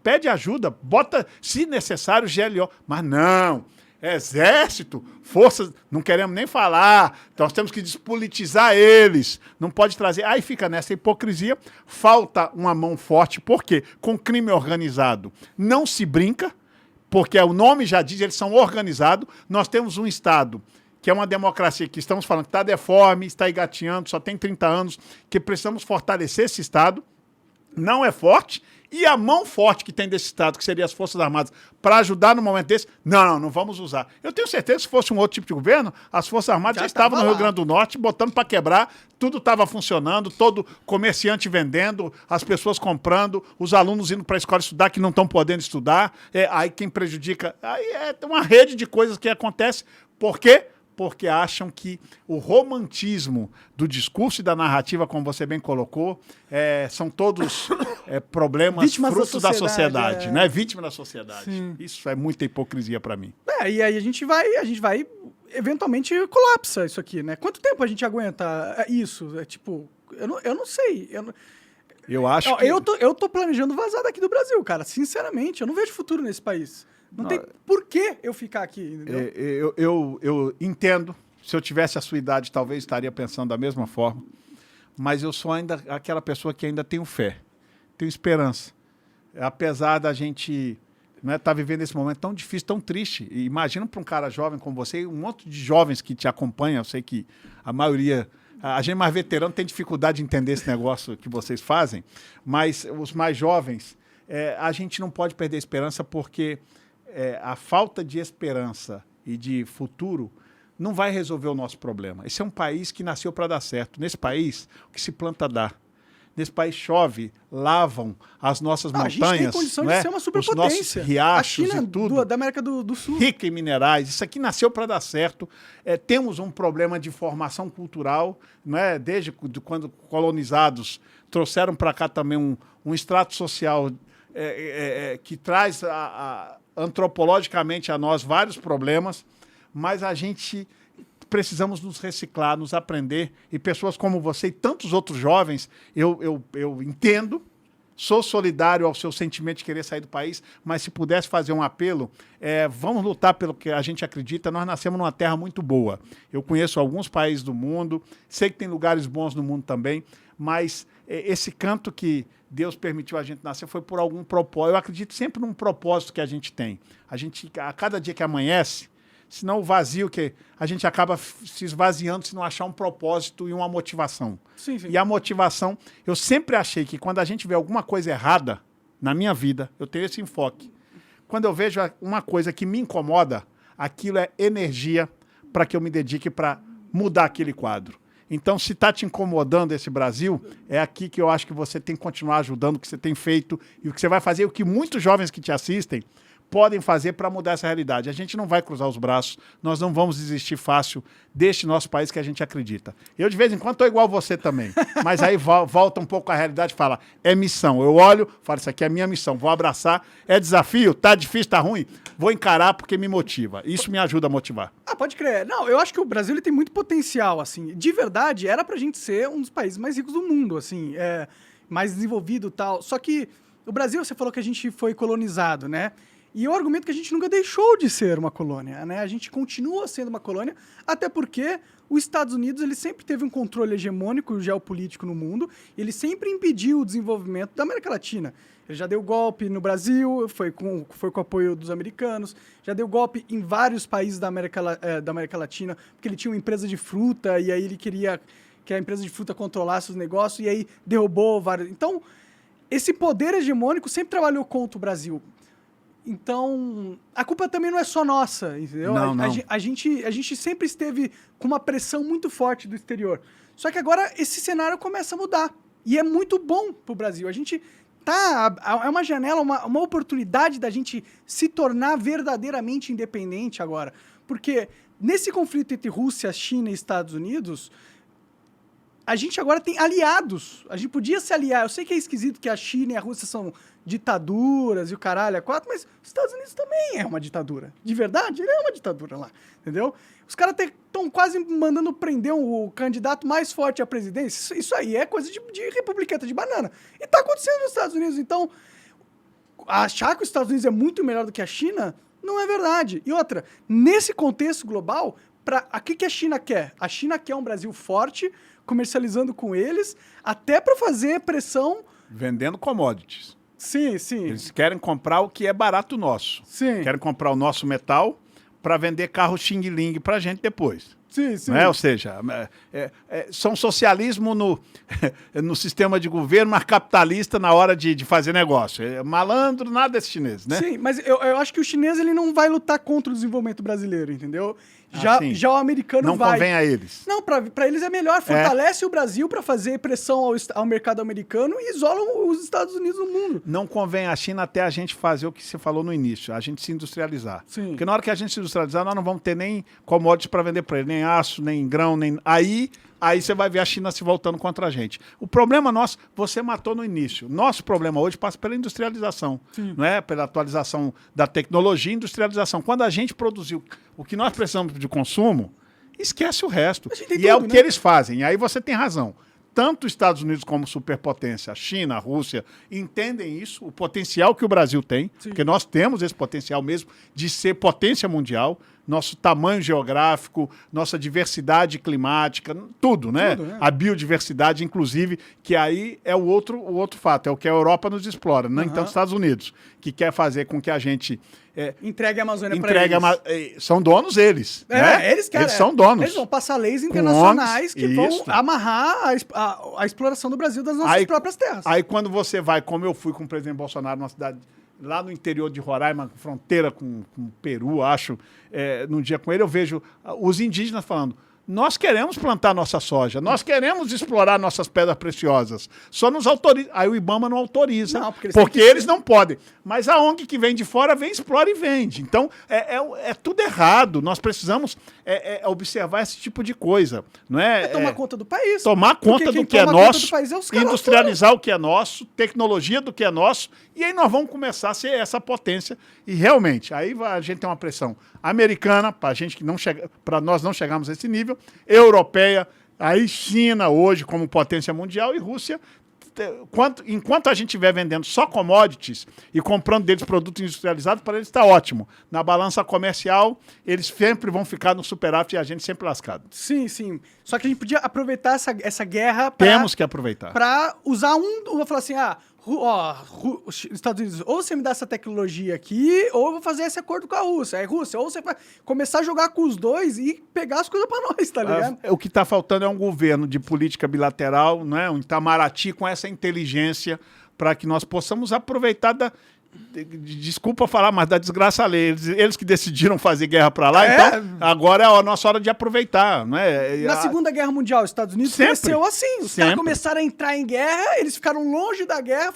Speaker 2: Pede ajuda, bota, se necessário, GLO. Mas não, exército, forças, não queremos nem falar, nós temos que despolitizar eles, não pode trazer. Aí fica nessa hipocrisia, falta uma mão forte, porque com crime organizado não se brinca, porque o nome já diz, eles são organizados. Nós temos um Estado que é uma democracia que estamos falando que está deforme, está engatinhando, só tem 30 anos, que precisamos fortalecer esse Estado, não é forte. E a mão forte que tem desse Estado, que seria as Forças Armadas, para ajudar no momento desse, não vamos usar. Eu tenho certeza que se fosse um outro tipo de governo, as Forças Armadas já estavam no Rio Grande do Norte, botando para quebrar, tudo estava funcionando, todo comerciante vendendo, as pessoas comprando, os alunos indo para a escola estudar que não estão podendo estudar, aí quem prejudica... Aí é uma rede de coisas que acontece. Por quê? Porque acham que o romantismo do discurso e da narrativa, como você bem colocou, são todos problemas
Speaker 1: vítimas
Speaker 2: frutos da sociedade, né?
Speaker 1: Vítima
Speaker 2: da sociedade. Sim. Isso é muita hipocrisia para mim.
Speaker 1: E aí a gente vai eventualmente colapsa isso aqui, né? Quanto tempo a gente aguenta isso? Eu não sei.
Speaker 2: Eu acho que...
Speaker 1: Eu tô planejando vazar daqui do Brasil, cara. Sinceramente, eu não vejo futuro nesse país. Não tem por que eu ficar aqui, entendeu?
Speaker 2: Eu entendo. Se eu tivesse a sua idade, talvez estaria pensando da mesma forma. Mas eu sou ainda aquela pessoa que ainda tenho fé, tenho esperança. Apesar da gente estar vivendo esse momento tão difícil, tão triste. E imagina para um cara jovem como você, um monte de jovens que te acompanham, eu sei que a maioria... A gente mais veterano tem dificuldade de entender esse negócio que vocês fazem, mas os mais jovens, a gente não pode perder a esperança porque... a falta de esperança e de futuro não vai resolver o nosso problema. Esse é um país que nasceu para dar certo. Nesse país, o que se planta dá. Nesse país chove, lavam as nossas montanhas. A gente tem
Speaker 1: condição de ser uma superpotência.
Speaker 2: Os nossos riachos
Speaker 1: a China,
Speaker 2: e tudo.
Speaker 1: Da América do Sul.
Speaker 2: Rica em minerais. Isso aqui nasceu para dar certo. Temos um problema de formação cultural, desde quando colonizados trouxeram para cá também um extrato social que traz antropologicamente a nós vários problemas, mas a gente precisamos nos reciclar, nos aprender, e pessoas como você e tantos outros jovens, eu entendo, sou solidário ao seu sentimento de querer sair do país, mas se pudesse fazer um apelo, vamos lutar pelo que a gente acredita. Nós nascemos numa terra muito boa. Eu conheço alguns países do mundo, sei que tem lugares bons no mundo também, mas esse canto que Deus permitiu a gente nascer foi por algum propósito. Eu acredito sempre num propósito que a gente tem. A cada dia que amanhece, senão o vazio que a gente acaba se esvaziando se não achar um propósito e uma motivação.
Speaker 1: Sim, sim.
Speaker 2: E a motivação, eu sempre achei que quando a gente vê alguma coisa errada na minha vida, eu tenho esse enfoque. Quando eu vejo uma coisa que me incomoda, aquilo é energia para que eu me dedique para mudar aquele quadro. Então, se está te incomodando esse Brasil, é aqui que eu acho que você tem que continuar ajudando o que você tem feito e o que você vai fazer, o que muitos jovens que te assistem podem fazer para mudar essa realidade. A gente não vai cruzar os braços, nós não vamos desistir fácil deste nosso país que a gente acredita. Eu, de vez em quando, estou igual você também, mas aí volta um pouco à realidade e fala, é missão. Eu olho, falo, isso aqui é minha missão, vou abraçar, é desafio, tá difícil, tá ruim, vou encarar porque me motiva. Isso me ajuda a motivar.
Speaker 1: Ah, pode crer. Não, eu acho que o Brasil ele tem muito potencial, assim. De verdade, era pra gente ser um dos países mais ricos do mundo, assim, mais desenvolvido e tal. Só que o Brasil, você falou que a gente foi colonizado, né? E eu argumento que a gente nunca deixou de ser uma colônia, né? A gente continua sendo uma colônia, até porque os Estados Unidos ele sempre teve um controle hegemônico geopolítico no mundo, e ele sempre impediu o desenvolvimento da América Latina. Ele já deu golpe no Brasil, foi com o apoio dos americanos, já deu golpe em vários países da América Latina, porque ele tinha uma empresa de fruta, e aí ele queria que a empresa de fruta controlasse os negócios, e aí derrubou vários... Então, esse poder hegemônico sempre trabalhou contra o Brasil. Então, a culpa também não é só nossa, entendeu?
Speaker 2: Não.
Speaker 1: A gente sempre esteve com uma pressão muito forte do exterior. Só que agora esse cenário começa a mudar. E é muito bom pro Brasil. A gente é uma janela, uma oportunidade da gente se tornar verdadeiramente independente agora. Porque nesse conflito entre Rússia, China e Estados Unidos, a gente agora tem aliados. A gente podia se aliar. Eu sei que é esquisito que a China e a Rússia são ditaduras e o caralho é quatro, mas os Estados Unidos também é uma ditadura. De verdade, ele é uma ditadura lá, entendeu? Os caras estão quase mandando prender o candidato mais forte à presidência. Isso aí é coisa de republicana de banana. E tá acontecendo nos Estados Unidos. Então, achar que os Estados Unidos é muito melhor do que a China não é verdade. E outra, nesse contexto global, o que a China quer? A China quer um Brasil forte, comercializando com eles, até para fazer pressão...
Speaker 2: Vendendo commodities.
Speaker 1: Sim, sim.
Speaker 2: Eles querem comprar o que é barato nosso.
Speaker 1: Sim.
Speaker 2: Querem comprar o nosso metal para vender carro xing-ling para a gente depois.
Speaker 1: Sim, sim.
Speaker 2: Ou seja, são socialismo no sistema de governo, mas capitalista na hora de fazer negócio. Malandro, nada desse chinês, né?
Speaker 1: Sim, mas eu acho que o chinês ele não vai lutar contra o desenvolvimento brasileiro, entendeu? Já o americano
Speaker 2: não
Speaker 1: vai.
Speaker 2: Não convém a eles.
Speaker 1: Não, para eles é melhor. Fortalece o Brasil para fazer pressão ao mercado americano e isolam os Estados Unidos no mundo.
Speaker 2: Não convém a China até a gente fazer o que você falou no início, a gente se industrializar.
Speaker 1: Sim.
Speaker 2: Porque na hora que a gente se industrializar, nós não vamos ter nem commodities para vender para ele, nem aço, nem grão, nem... Aí você vai ver a China se voltando contra a gente. O problema nosso, você matou no início. Nosso problema hoje passa pela industrialização, não é? Pela atualização da tecnologia e industrialização. Quando a gente produziu o que nós precisamos de consumo, esquece o resto. E é o que eles fazem. E aí você tem razão. Tanto os Estados Unidos como superpotência, a China, a Rússia, entendem isso, o potencial que o Brasil tem, porque nós temos esse potencial mesmo de ser potência mundial, nosso tamanho geográfico, nossa diversidade climática, tudo, né? Tudo, a biodiversidade, inclusive, que aí é o outro fato, é o que a Europa nos explora, não então os Estados Unidos, que quer fazer com que a gente...
Speaker 1: entregue a Amazônia para eles.
Speaker 2: São donos eles. Né?
Speaker 1: Eles querem.
Speaker 2: Eles são donos.
Speaker 1: Eles vão passar leis internacionais que vão amarrar a exploração do Brasil das nossas próprias terras.
Speaker 2: Aí quando você vai, como eu fui com o presidente Bolsonaro numa cidade lá no interior de Roraima, fronteira com o Peru, acho, num dia com ele, eu vejo os indígenas falando: nós queremos plantar nossa soja, nós queremos explorar nossas pedras preciosas, só nos autoriza. Aí o IBAMA não autoriza, porque eles não podem. Mas a ONG que vem de fora vem, explora e vende. Então, é tudo errado. Nós precisamos observar esse tipo de coisa. Não é,
Speaker 1: tomar conta do país.
Speaker 2: Tomar conta do que é nosso, industrializar o que é nosso, tecnologia do que é nosso, e aí nós vamos começar a ser essa potência. E realmente, aí a gente tem uma pressão americana, para nós não chegarmos a esse nível, europeia, aí China hoje como potência mundial e Rússia. Enquanto a gente estiver vendendo só commodities e comprando deles produtos industrializados, para eles está ótimo. Na balança comercial, eles sempre vão ficar no superávit e a gente sempre lascado.
Speaker 1: Sim, sim. Só que a gente podia aproveitar essa guerra
Speaker 2: Temos que aproveitar.
Speaker 1: Para usar falar assim, Estados Unidos, ou você me dá essa tecnologia aqui, ou eu vou fazer esse acordo com a Rússia. Aí, Rússia, ou você vai começar a jogar com os dois e pegar as coisas pra nós, tá ligado?
Speaker 2: O que está faltando é um governo de política bilateral, né? Um Itamaraty com essa inteligência para que nós possamos aproveitar desculpa falar, mas da desgraça alheia. Eles que decidiram fazer guerra para lá, então agora é a nossa hora de aproveitar. Não é?
Speaker 1: Na Segunda Guerra Mundial, os Estados Unidos cresceu assim. Os caras começaram a entrar em guerra, eles ficaram longe da guerra,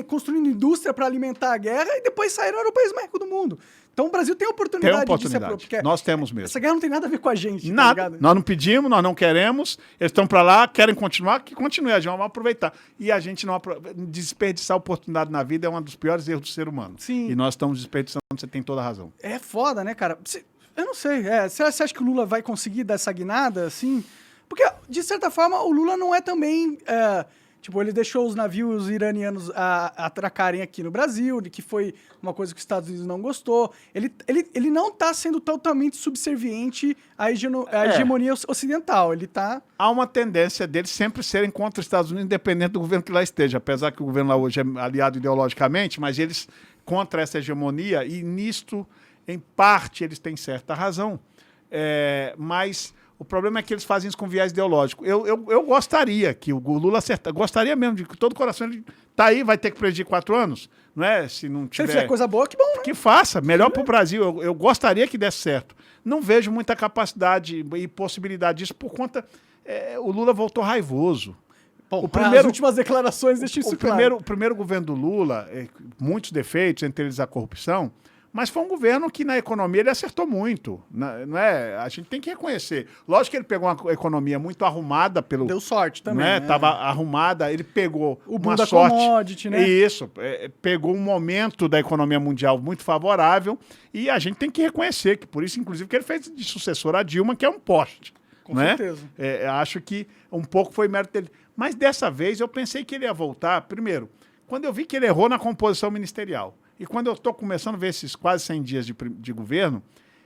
Speaker 1: construindo indústria para alimentar a guerra e depois saíram o país mais rico do mundo. Então o Brasil tem oportunidade de ser porque
Speaker 2: nós temos mesmo.
Speaker 1: Essa guerra não tem nada a ver com a gente.
Speaker 2: Nada.
Speaker 1: Tá,
Speaker 2: nós não pedimos, nós não queremos. Eles estão para lá, querem continuar, que continue. A gente vai aproveitar. E a gente não desperdiçar oportunidade na vida é um dos piores erros do ser humano.
Speaker 1: Sim.
Speaker 2: E nós estamos desperdiçando, você tem toda a razão.
Speaker 1: É foda, né, cara? Eu não sei. Você acha que o Lula vai conseguir dar essa guinada, assim? Porque, de certa forma, o Lula não é também... Tipo, ele deixou os navios iranianos atracarem aqui no Brasil, que foi uma coisa que os Estados Unidos não gostou. Ele não está sendo totalmente subserviente à hegemonia ocidental. Ele tá...
Speaker 2: Há uma tendência deles sempre serem contra os Estados Unidos, independente do governo que lá esteja. Apesar que o governo lá hoje é aliado ideologicamente, mas eles contra essa hegemonia, e nisto, em parte, eles têm certa razão. Mas... O problema é que eles fazem isso com viés ideológico. Eu gostaria que o Lula acertasse, gostaria mesmo, de todo o coração, ele tá aí, vai ter que presidir 4 anos, não é? Se não tiver...
Speaker 1: Se ele fizer coisa boa, que bom, né?
Speaker 2: Que faça, melhor para o Brasil. Eu gostaria que desse certo. Não vejo muita capacidade e possibilidade disso por conta... o Lula voltou raivoso.
Speaker 1: Bom, as últimas declarações deixam isso claro.
Speaker 2: O primeiro governo do Lula, muitos defeitos, entre eles a corrupção, mas foi um governo que na economia ele acertou muito, não é? A gente tem que reconhecer. Lógico que ele pegou uma economia muito arrumada pelo...
Speaker 1: Deu sorte também,
Speaker 2: né? Tava arrumada, ele pegou
Speaker 1: o boom da commodity, né?
Speaker 2: Isso, pegou um momento da economia mundial muito favorável e a gente tem que reconhecer que por isso, inclusive, que ele fez de sucessor a Dilma, que é um poste.
Speaker 1: Com certeza.
Speaker 2: Acho que um pouco foi mérito dele. Mas dessa vez eu pensei que ele ia voltar, primeiro, quando eu vi que ele errou na composição ministerial. E quando eu estou começando a ver esses quase 100 dias de governo,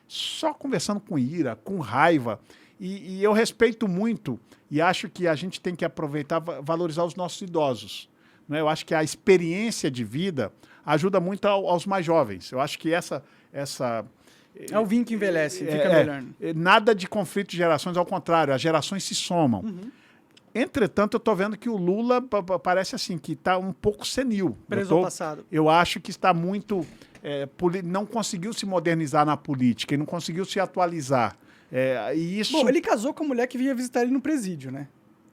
Speaker 2: só conversando com ira, com raiva, e eu respeito muito e acho que a gente tem que aproveitar, valorizar os nossos idosos. Né? Eu acho que a experiência de vida ajuda muito aos mais jovens. Eu acho que essa
Speaker 1: é o vinho que envelhece, fica melhor.
Speaker 2: Nada de conflito de gerações, ao contrário, as gerações se somam. Uhum. Entretanto, eu estou vendo que o Lula parece assim, que está um pouco senil.
Speaker 1: Preso ao passado.
Speaker 2: Eu acho que está muito... não conseguiu se modernizar na política, e não conseguiu se atualizar. E isso...
Speaker 1: Bom, ele casou com a mulher que vinha visitar ele no presídio, né?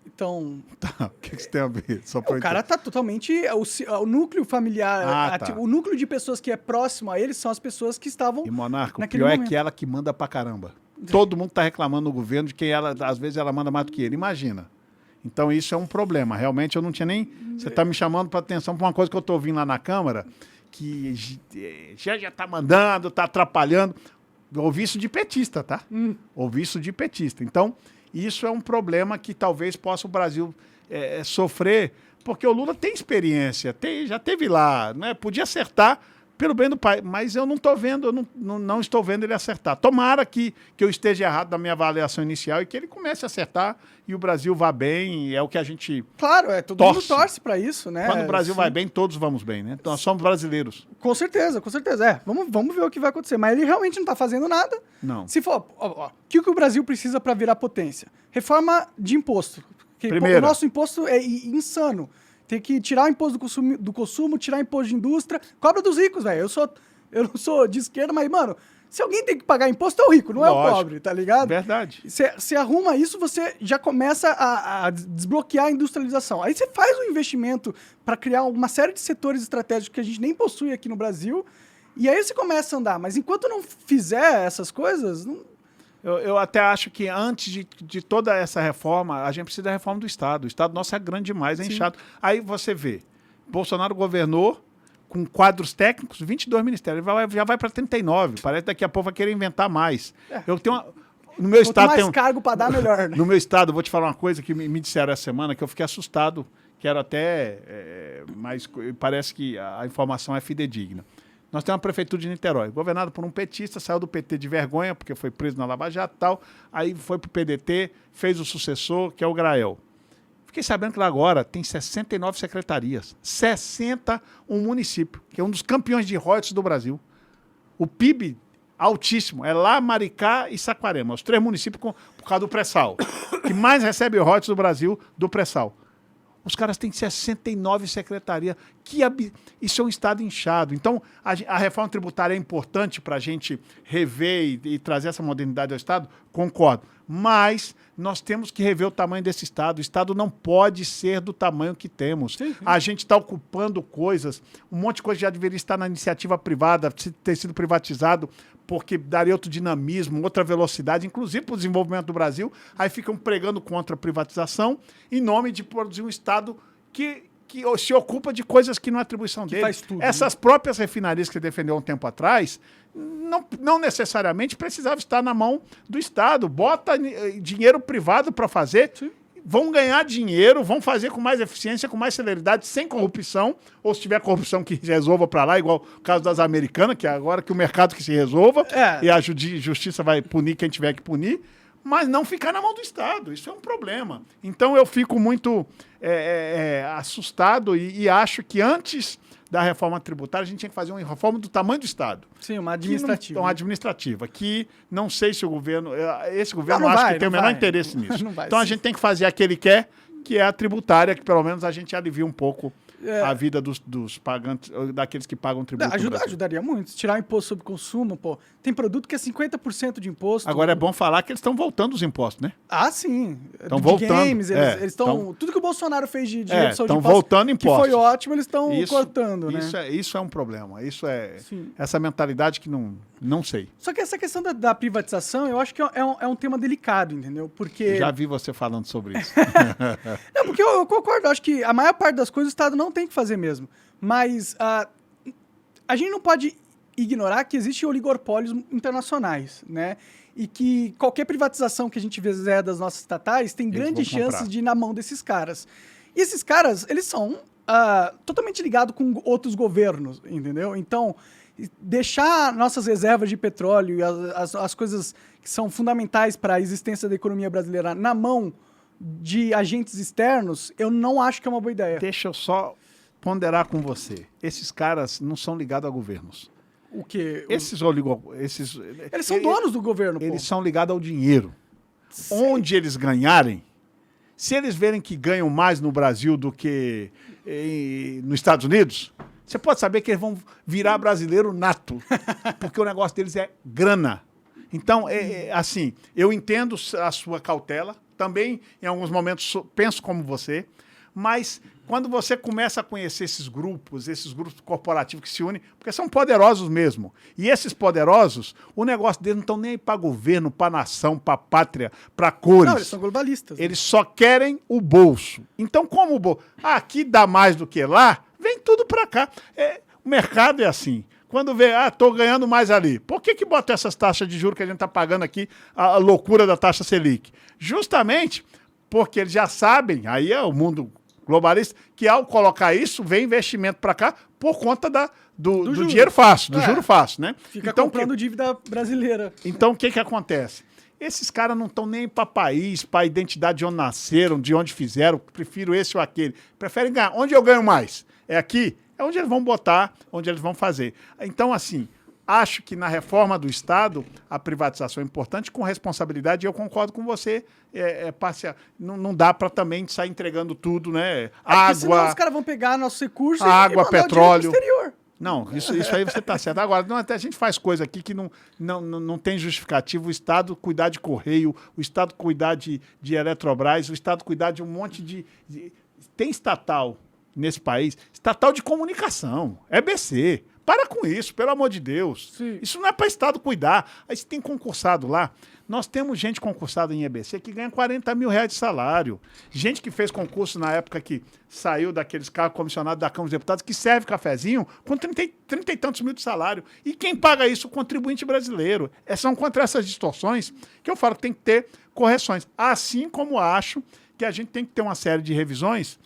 Speaker 1: Então...
Speaker 2: Tá, o que isso tem a ver?
Speaker 1: O cara tá totalmente... O núcleo familiar, o núcleo de pessoas que é próximo a ele são as pessoas que estavam...
Speaker 2: E, Monarca, o pior momento. É que ela que manda pra caramba. Todo mundo tá reclamando no governo de que ela, às vezes, ela manda mais do que ele. Imagina. Então, isso é um problema. Realmente, eu não tinha nem... Você está me chamando para atenção para uma coisa que eu estou ouvindo lá na Câmara, que já está mandando, está atrapalhando. Ouvi isso de petista, tá? Ouvi isso de petista. Então, isso é um problema que talvez possa o Brasil sofrer, porque o Lula tem experiência, já teve lá, né? Podia acertar pelo bem do país, mas eu não estou vendo, eu não estou vendo ele acertar. Tomara que eu esteja errado na minha avaliação inicial e que ele comece a acertar e o Brasil vá bem, é o que a gente
Speaker 1: Claro, todo mundo torce para isso, né?
Speaker 2: Quando o Brasil vai bem, todos vamos bem, né? Nós somos brasileiros.
Speaker 1: Com certeza, com certeza. Vamos ver o que vai acontecer. Mas ele realmente não está fazendo nada.
Speaker 2: Não.
Speaker 1: Se for, o que o Brasil precisa para virar potência? Reforma de imposto.
Speaker 2: Primeiro.
Speaker 1: O nosso imposto é insano. Tem que tirar o imposto do consumo, tirar o imposto de indústria. Cobra dos ricos, velho. Eu não sou de esquerda, mas, mano, se alguém tem que pagar imposto, é o rico, não é o pobre, tá ligado?
Speaker 2: Verdade.
Speaker 1: Você arruma isso, você já começa a desbloquear a industrialização. Aí você faz um investimento para criar uma série de setores estratégicos que a gente nem possui aqui no Brasil, e aí você começa a andar. Mas enquanto não fizer essas coisas...
Speaker 2: Eu até acho que antes de toda essa reforma, a gente precisa da reforma do Estado. O Estado nosso é grande demais, é inchado. Aí você vê, Bolsonaro governou com quadros técnicos, 22 ministérios, já vai para 39. Parece que daqui a pouco vai querer inventar mais. Eu tenho no meu estado
Speaker 1: mais cargo para dar, melhor. Né?
Speaker 2: No meu estado, vou te falar uma coisa que me disseram essa semana, que eu fiquei assustado, quero até, mas parece que a informação é fidedigna. Nós temos uma prefeitura de Niterói, governada por um petista, saiu do PT de vergonha, porque foi preso na Lava Jato e tal, aí foi para o PDT, fez o sucessor, que é o Grael. Fiquei sabendo que lá agora tem 69 secretarias, 60 um município, que é um dos campeões de royalties do Brasil. O PIB altíssimo é lá, Maricá e Saquarema, os 3 municípios por causa do pré-sal, que mais recebe royalties do Brasil do pré-sal. Os caras têm 69 secretarias. Isso é um estado inchado. Então, a reforma tributária é importante para a gente rever e trazer essa modernidade ao Estado? Concordo. Mas nós temos que rever o tamanho desse Estado. O Estado não pode ser do tamanho que temos. Sim. A gente está ocupando coisas, um monte de coisa já deveria estar na iniciativa privada, ter sido privatizado, porque daria outro dinamismo, outra velocidade, inclusive para o desenvolvimento do Brasil. Aí ficam pregando contra a privatização em nome de produzir um Estado que se ocupa de coisas que não é atribuição dele.
Speaker 1: Faz tudo,
Speaker 2: essas próprias refinarias que você defendeu um tempo atrás, não necessariamente precisava estar na mão do Estado. Bota dinheiro privado para fazer. Sim. Vão ganhar dinheiro, vão fazer com mais eficiência, com mais celeridade, sem corrupção, ou se tiver corrupção que resolva para lá, igual o caso das americanas, que é agora que o mercado que se resolva, e a justiça vai punir quem tiver que punir, mas não ficar na mão do Estado. Isso é um problema. Então eu fico muito assustado e acho que antes da reforma tributária, a gente tinha que fazer uma reforma do tamanho do Estado.
Speaker 1: Sim, uma administrativa.
Speaker 2: Uma administrativa, que não sei se o governo... Esse governo acho que tem o menor interesse nisso. Então a gente tem que fazer a que ele quer, que é a tributária, que pelo menos a gente alivia um pouco a vida dos pagantes, daqueles que pagam tributo.
Speaker 1: Ajudaria muito. Tirar o imposto sobre consumo, pô. Tem produto que é 50% de imposto.
Speaker 2: Agora é bom falar que eles estão voltando os impostos, né?
Speaker 1: Ah, sim.
Speaker 2: Estão voltando.
Speaker 1: Games, eles estão... Tudo que o Bolsonaro fez de redução de impostos,
Speaker 2: voltando impostos.
Speaker 1: Que foi ótimo, eles estão cortando, né?
Speaker 2: Isso é um problema. Essa mentalidade que não sei.
Speaker 1: Só que essa questão da privatização, eu acho que é um tema delicado, entendeu? Porque...
Speaker 2: Já vi você falando sobre isso.
Speaker 1: Não, porque eu concordo. Eu acho que a maior parte das coisas o Estado não tem que fazer mesmo. Mas a gente não pode ignorar que existem oligopólios internacionais, né? E que qualquer privatização que a gente fizer das nossas estatais tem grandes chances de ir na mão desses caras. E esses caras, eles são totalmente ligados com outros governos, entendeu? Então, deixar nossas reservas de petróleo e as coisas que são fundamentais para a existência da economia brasileira na mão de agentes externos, eu não acho que é uma boa ideia.
Speaker 2: Deixa eu só ponderar com você. Esses caras não são ligados a governos.
Speaker 1: O quê?
Speaker 2: Eles
Speaker 1: são donos do governo,
Speaker 2: Eles são ligados ao dinheiro. Sério? Onde eles ganharem, se eles verem que ganham mais no Brasil do que nos Estados Unidos, você pode saber que eles vão virar brasileiro nato, porque o negócio deles é grana. Então, assim, eu entendo a sua cautela, também, em alguns momentos, penso como você, mas quando você começa a conhecer esses grupos corporativos que se unem, porque são poderosos mesmo, e esses poderosos, o negócio deles não estão nem aí para governo, para nação, para pátria, para cores. Não,
Speaker 1: eles são globalistas.
Speaker 2: Eles só querem o bolso. Então, como o bolso... aqui dá mais do que lá, vem tudo para cá. O mercado é assim. Quando vê, estou ganhando mais ali. Por que bota essas taxas de juros que a gente está pagando aqui, a loucura da taxa Selic? Justamente porque eles já sabem, aí é o mundo globalista, que ao colocar isso, vem investimento para cá por conta do dinheiro fácil, do juro fácil, né?
Speaker 1: Fica então, comprando dívida brasileira.
Speaker 2: Então, o que acontece? Esses caras não estão nem para país, para identidade de onde nasceram, de onde fizeram, prefiro esse ou aquele. Preferem ganhar. Onde eu ganho mais? É aqui? É onde eles vão botar, onde eles vão fazer. Então, assim, acho que na reforma do Estado, a privatização é importante com responsabilidade, e eu concordo com você, não dá para também sair entregando tudo, né? Água...
Speaker 1: senão os caras vão pegar nossos recursos
Speaker 2: água,
Speaker 1: e
Speaker 2: petróleo.
Speaker 1: Pro exterior.
Speaker 2: Não, isso aí você está certo. Agora, até a gente faz coisa aqui que não tem justificativo. O Estado cuidar de Correio, o Estado cuidar de Eletrobras, o Estado cuidar de um monte de... Tem estatal nesse país, estatal de comunicação, EBC. Para com isso, pelo amor de Deus. Sim. Isso não é para o Estado cuidar. Aí você tem concursado lá. Nós temos gente concursada em EBC que ganha 40 mil reais de salário. Gente que fez concurso na época que saiu daqueles cargos comissionados da Câmara dos Deputados, que serve cafezinho com 30 e tantos mil de salário. E quem paga isso? O contribuinte brasileiro. São contra essas distorções que eu falo que tem que ter correções. Assim como acho que a gente tem que ter uma série de revisões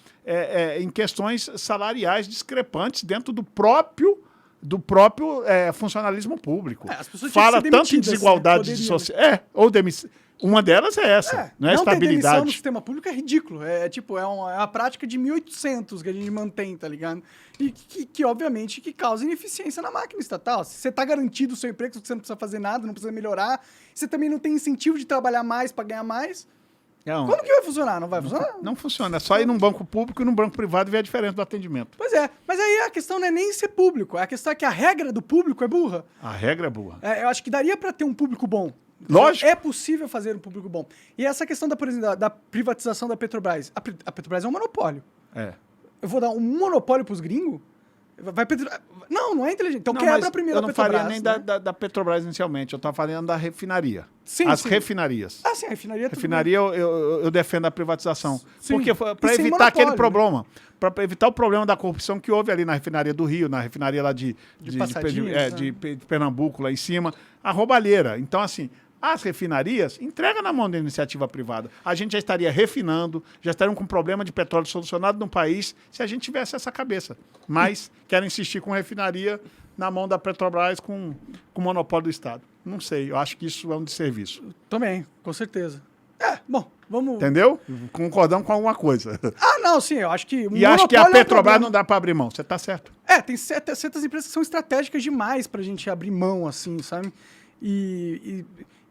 Speaker 2: em questões salariais discrepantes dentro do próprio do próprio funcionalismo público.
Speaker 1: As pessoas
Speaker 2: fala
Speaker 1: tinham que ser
Speaker 2: tanto em
Speaker 1: demitidas,
Speaker 2: desigualdade
Speaker 1: né?
Speaker 2: social. Ou demissão. Uma delas é essa, não é
Speaker 1: não ter demissão
Speaker 2: estabilidade.
Speaker 1: no sistema público é ridículo. É uma prática de 1800 que a gente mantém, tá ligado? E que obviamente, que causa ineficiência na máquina estatal. Se você tá garantido o seu emprego, você não precisa fazer nada, não precisa melhorar, você também não tem incentivo de trabalhar mais para ganhar mais, como que vai funcionar? Não vai funcionar?
Speaker 2: Não funciona. É só ir num banco público e num banco privado e ver a diferença do atendimento.
Speaker 1: Pois é. Mas aí a questão não é nem ser público. A questão é que a regra do público é burra.
Speaker 2: A regra é boa.
Speaker 1: Eu acho que daria para ter um público bom.
Speaker 2: Lógico.
Speaker 1: É possível fazer um público bom. E essa questão por exemplo, da privatização da Petrobras. A Petrobras é um monopólio. Eu vou dar um monopólio pros gringos? Não é inteligente. Então quebra primeiro a Petrobras.
Speaker 2: Eu não faria nem da Petrobras inicialmente. Eu estava falando da refinaria.
Speaker 1: Sim,
Speaker 2: refinarias.
Speaker 1: Sim, a refinaria...
Speaker 2: Refinaria eu defendo a privatização.
Speaker 1: Sim.
Speaker 2: Porque para evitar aquele problema. Para evitar o problema da corrupção que houve ali na refinaria do Rio, na refinaria lá de Pernambuco, lá em cima. A roubalheira. Então, assim... As refinarias, entrega na mão da iniciativa privada. A gente já estaria refinando, já estariam com problema de petróleo solucionado no país se a gente tivesse essa cabeça. Mas quero insistir com refinaria na mão da Petrobras com o monopólio do Estado. Não sei, eu acho que isso é um desserviço.
Speaker 1: Também, com certeza. Bom, vamos...
Speaker 2: Entendeu? Concordamos com alguma coisa.
Speaker 1: Não, sim, eu acho que...
Speaker 2: E acho que a Petrobras não dá para abrir mão, você está certo.
Speaker 1: Tem certas empresas que são estratégicas demais para a gente abrir mão, assim, sabe? E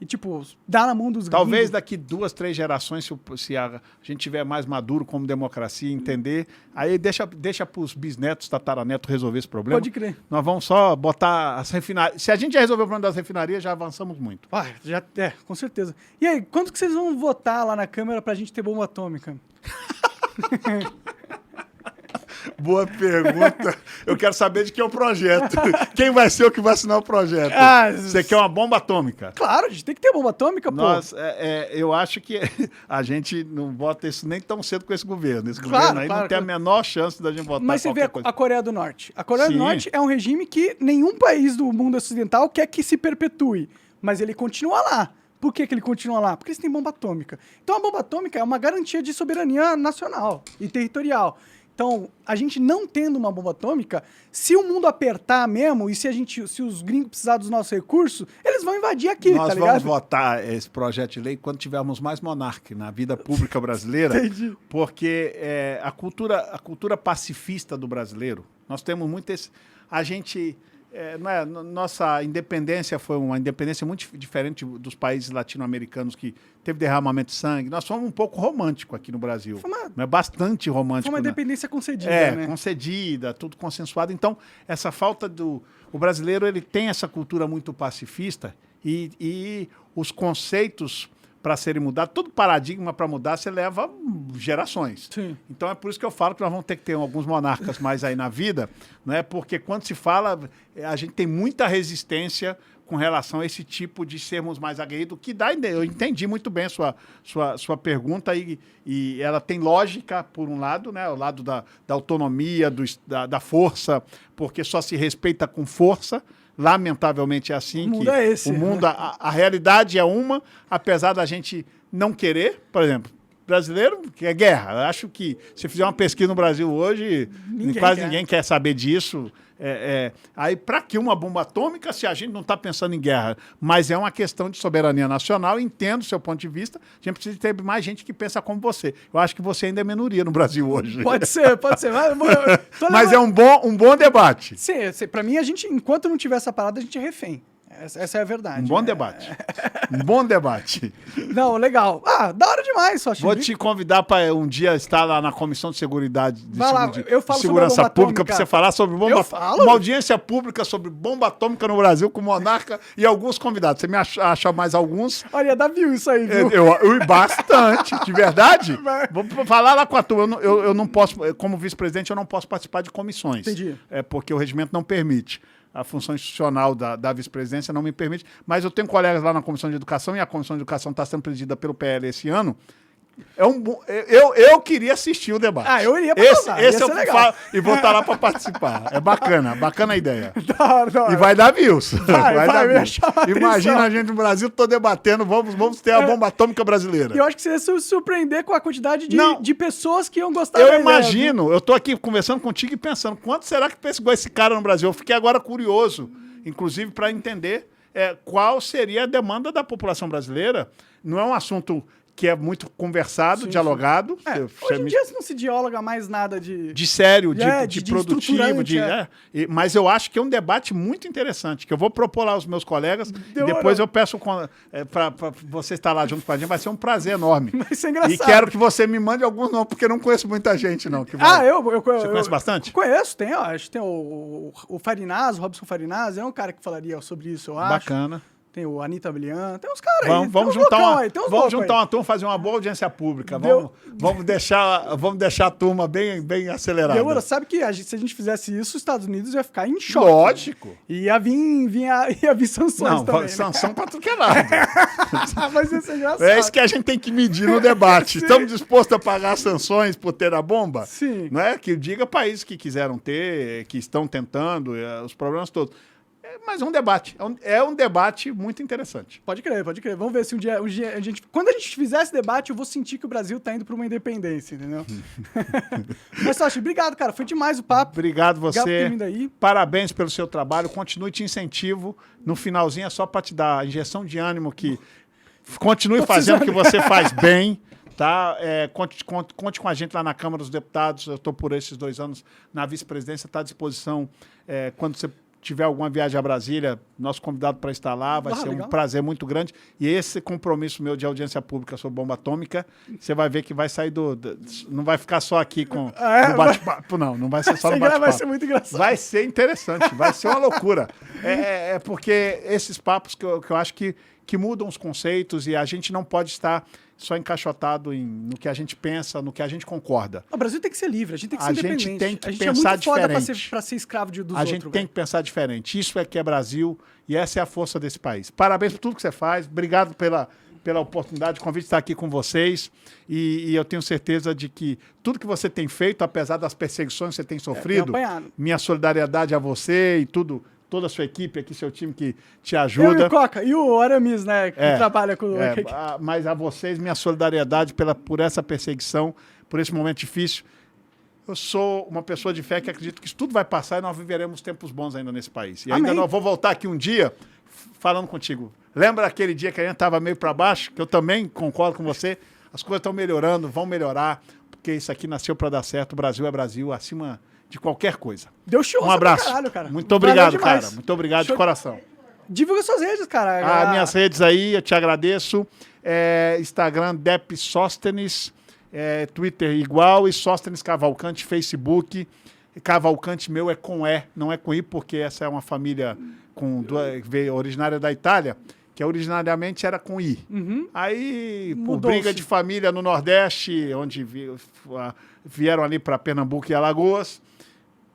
Speaker 1: tipo, dá na mão dos gringos.
Speaker 2: Talvez daqui 2, 3 gerações, se a gente tiver mais maduro como democracia, entender, aí deixa para os bisnetos, tataranetos resolver esse problema.
Speaker 1: Pode crer.
Speaker 2: Nós vamos só botar as refinarias. Se a gente já resolver o problema das refinarias, já avançamos muito.
Speaker 1: Com certeza. E aí, quando que vocês vão votar lá na Câmara pra gente ter bomba atômica?
Speaker 2: Boa pergunta. Eu quero saber de quem é o projeto. Quem vai ser o que vai assinar o projeto? Você quer uma bomba atômica?
Speaker 1: Claro, a gente tem que ter bomba atômica, pô.
Speaker 2: Eu acho que a gente não vota isso nem tão cedo com esse governo. Esse governo aí não tem a menor chance da gente votar.
Speaker 1: Mas você vê a Coreia do Norte. A Coreia do Norte é um regime que nenhum país do mundo ocidental quer que se perpetue. Mas ele continua lá. Por que ele continua lá? Porque eles têm bomba atômica. Então a bomba atômica é uma garantia de soberania nacional e territorial. Então, a gente não tendo uma bomba atômica, se o mundo apertar mesmo, e se os gringos precisarem dos nossos recursos, eles vão invadir aqui,
Speaker 2: Nós vamos votar esse projeto de lei quando tivermos mais monarca na vida pública brasileira.
Speaker 1: Entendi.
Speaker 2: Porque a cultura pacifista do brasileiro, nós temos muito esse... A gente... nossa independência foi uma independência muito diferente dos países latino-americanos que teve derramamento de sangue. Nós fomos um pouco romântico aqui no Brasil. Bastante romântico.
Speaker 1: Foi uma independência concedida, né?
Speaker 2: Concedida, tudo consensuado. Então, essa falta o brasileiro ele tem essa cultura muito pacifista e os conceitos para serem mudados, todo paradigma para mudar, você leva gerações.
Speaker 1: Sim.
Speaker 2: Então é por isso que eu falo que nós vamos ter que ter alguns monarcas mais aí na vida, né? Porque quando se fala, a gente tem muita resistência com relação a esse tipo de sermos mais aguerridos, que dá, eu entendi muito bem a sua pergunta e ela tem lógica, por um lado, né? O lado da autonomia, da força, porque só se respeita com força. Lamentavelmente é assim.
Speaker 1: O mundo é esse.
Speaker 2: O mundo, a realidade é uma, apesar da gente não querer, por exemplo, brasileiro quer guerra. Eu acho que se fizer uma pesquisa no Brasil hoje, ninguém quer saber disso. Aí, para que uma bomba atômica se a gente não está pensando em guerra? Mas é uma questão de soberania nacional, entendo o seu ponto de vista. A gente precisa ter mais gente que pensa como você. Eu acho que você ainda é minoria no Brasil hoje.
Speaker 1: Pode ser.
Speaker 2: Mas é um bom debate.
Speaker 1: Sim, para mim, enquanto não tiver essa parada, a gente é refém. Essa é a verdade.
Speaker 2: Um bom debate. Um bom debate.
Speaker 1: Não, legal. Da hora demais, só
Speaker 2: Vou te convidar para um dia estar lá na Comissão de Seguridade
Speaker 1: eu falo
Speaker 2: Segurança
Speaker 1: sobre
Speaker 2: Pública para você falar sobre bomba
Speaker 1: atômica.
Speaker 2: Uma audiência pública sobre bomba atômica no Brasil com monarca e alguns convidados. Você me acha mais alguns?
Speaker 1: Olha, dá view isso aí, viu?
Speaker 2: Bastante, de verdade. Vou falar lá com a turma. Eu não posso, como vice-presidente, eu não posso participar de comissões.
Speaker 1: Entendi.
Speaker 2: Porque o regimento não permite. A função institucional da vice-presidência não me permite, mas eu tenho colegas lá na Comissão de Educação, e a Comissão de Educação está sendo presidida pelo PL esse ano, Eu queria assistir o debate.
Speaker 1: Ah, eu iria
Speaker 2: pra esse eu falo e vou estar lá para participar. É bacana a ideia. E vai dar views. Vai dar views. Imagina a gente no Brasil, tô debatendo, vamos ter a bomba atômica brasileira.
Speaker 1: E eu acho que você ia se surpreender com a quantidade de pessoas que iam gostar
Speaker 2: Eu imagino, eu tô aqui conversando contigo e pensando, quanto será que pensa igual esse cara no Brasil? Eu fiquei agora curioso, inclusive para entender qual seria a demanda da população brasileira. Não é um assunto que é muito conversado, dialogado.
Speaker 1: Hoje em dia não se dialoga mais nada de
Speaker 2: sério, de produtivo. Mas eu acho que é um debate muito interessante, que eu vou propor lá aos meus colegas, e depois eu peço para você estar lá junto com a gente, vai ser um prazer enorme.
Speaker 1: Vai ser engraçado.
Speaker 2: E quero que você me mande alguns não, porque eu não conheço muita gente, não. Você conhece bastante?
Speaker 1: Conheço, acho que tem o Farinaz, o Robson Farinaz, é um cara que falaria sobre isso, eu acho.
Speaker 2: Bacana.
Speaker 1: Tem o Anitta Bilian, tem uns caras aí.
Speaker 2: Vamos juntar uma turma, fazer uma boa audiência pública. Vamos deixar a turma bem acelerada.
Speaker 1: Demorou. Sabe que se a gente fizesse isso, os Estados Unidos ia ficar em choque.
Speaker 2: Lógico. Né?
Speaker 1: E ia vir sanções também.
Speaker 2: Sanção né? Pra tudo que é lado.
Speaker 1: Mas ia ser engraçado.
Speaker 2: É isso que a gente tem que medir no debate. Estamos dispostos a pagar sanções por ter a bomba?
Speaker 1: Sim.
Speaker 2: Não é? Que diga países que quiseram ter, que estão tentando, os problemas todos. Mas é um debate. É um debate muito interessante.
Speaker 1: Pode crer. Vamos ver se um dia a gente... Quando a gente fizer esse debate, eu vou sentir que o Brasil tá indo para uma independência, entendeu? Mas, Sochi, obrigado, cara. Foi demais o papo.
Speaker 2: Obrigado você.
Speaker 1: Obrigado por ter vindo aí.
Speaker 2: Parabéns pelo seu trabalho. Continue, te incentivo. No finalzinho é só para te dar a injeção de ânimo que continue fazendo o que você faz bem. Tá? Conte com a gente lá na Câmara dos Deputados. Eu estou por esses 2 anos na vice-presidência. Está à disposição quando você tiver alguma viagem a Brasília, nosso convidado para estar lá, vai ser legal. Um prazer muito grande. E esse compromisso meu de audiência pública sobre bomba atômica, você vai ver que vai sair não vai ficar só aqui com no bate-papo, não vai ser só no bate-papo.
Speaker 1: Vai ser muito engraçado.
Speaker 2: Vai ser interessante, vai ser uma loucura. Porque esses papos que eu acho que mudam os conceitos e a gente não pode estar só encaixotado no que a gente pensa, no que a gente concorda.
Speaker 1: O Brasil tem que ser livre, a gente tem que ser independente.
Speaker 2: A gente tem que pensar
Speaker 1: é muito
Speaker 2: diferente.
Speaker 1: Para ser escravo dos outros.
Speaker 2: A gente tem que pensar diferente. Isso é que é Brasil e essa é a força desse país. Parabéns por tudo que você faz. Obrigado pela oportunidade, o convite de estar aqui com vocês. E eu tenho certeza de que tudo que você tem feito, apesar das perseguições que você tem sofrido, minha solidariedade a você e toda a sua equipe aqui, seu time que te ajuda.
Speaker 1: Eu e o Coca, e o Aramis, né, que trabalha com...
Speaker 2: Mas a vocês, minha solidariedade por essa perseguição, por esse momento difícil. Eu sou uma pessoa de fé que acredito que isso tudo vai passar e nós viveremos tempos bons ainda nesse país. E ainda nós vou voltar aqui um dia falando contigo. Lembra aquele dia que a gente estava meio para baixo, que eu também concordo com você, as coisas estão melhorando, vão melhorar, porque isso aqui nasceu para dar certo, o Brasil é Brasil, acima de qualquer coisa.
Speaker 1: Deus te ouça.
Speaker 2: Um abraço.
Speaker 1: Caralho, cara.
Speaker 2: Muito obrigado, cara. Muito obrigado de coração.
Speaker 1: Divulga suas redes, cara.
Speaker 2: Minhas redes aí, eu te agradeço. Instagram, Dep Sóstenes, Twitter igual, e Sóstenes Cavalcante, Facebook. Cavalcante meu é com E, não é com I, porque essa é uma família originária da Itália, que originariamente era com I.
Speaker 1: Uhum.
Speaker 2: Aí, por briga de família no Nordeste, onde vieram ali para Pernambuco e Alagoas,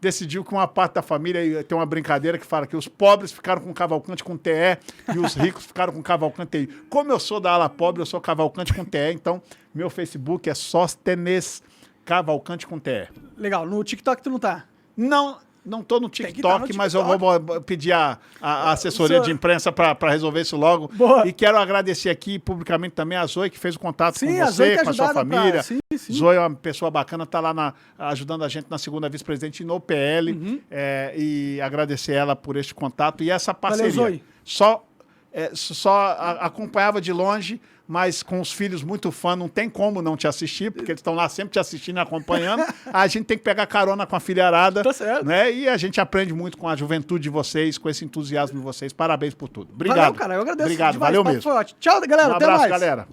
Speaker 2: decidiu que uma parte da família, tem uma brincadeira que fala que os pobres ficaram com Cavalcante com TE e os ricos ficaram com Cavalcante TI. Como eu sou da ala pobre, eu sou Cavalcante com TE, então meu Facebook é Sóstenes Cavalcante com TE.
Speaker 1: Legal, no TikTok tu não tá?
Speaker 2: Não tô no TikTok, mas eu vou pedir a assessoria de imprensa para resolver isso logo.
Speaker 1: Boa.
Speaker 2: E quero agradecer aqui publicamente também a Zoe, que fez o contato com
Speaker 1: a Zoe
Speaker 2: você, com a sua família.
Speaker 1: Sim.
Speaker 2: Zoe é uma pessoa bacana, tá lá ajudando a gente na segunda vice-presidente no PL.
Speaker 1: Uhum.
Speaker 2: E agradecer ela por este contato e essa parceria.
Speaker 1: Valeu, Zoe.
Speaker 2: Só acompanhava de longe, mas com os filhos muito fã, não tem como não te assistir, porque eles estão lá sempre te assistindo e acompanhando. A gente tem que pegar carona com a filharada.
Speaker 1: Tá certo.
Speaker 2: Né? E a gente aprende muito com a juventude de vocês, com esse entusiasmo de vocês. Parabéns por tudo. Obrigado.
Speaker 1: Valeu, cara. Eu agradeço.
Speaker 2: Obrigado,
Speaker 1: demais,
Speaker 2: valeu mesmo.
Speaker 1: Tchau, galera.
Speaker 2: Um abraço,
Speaker 1: até mais.
Speaker 2: galera.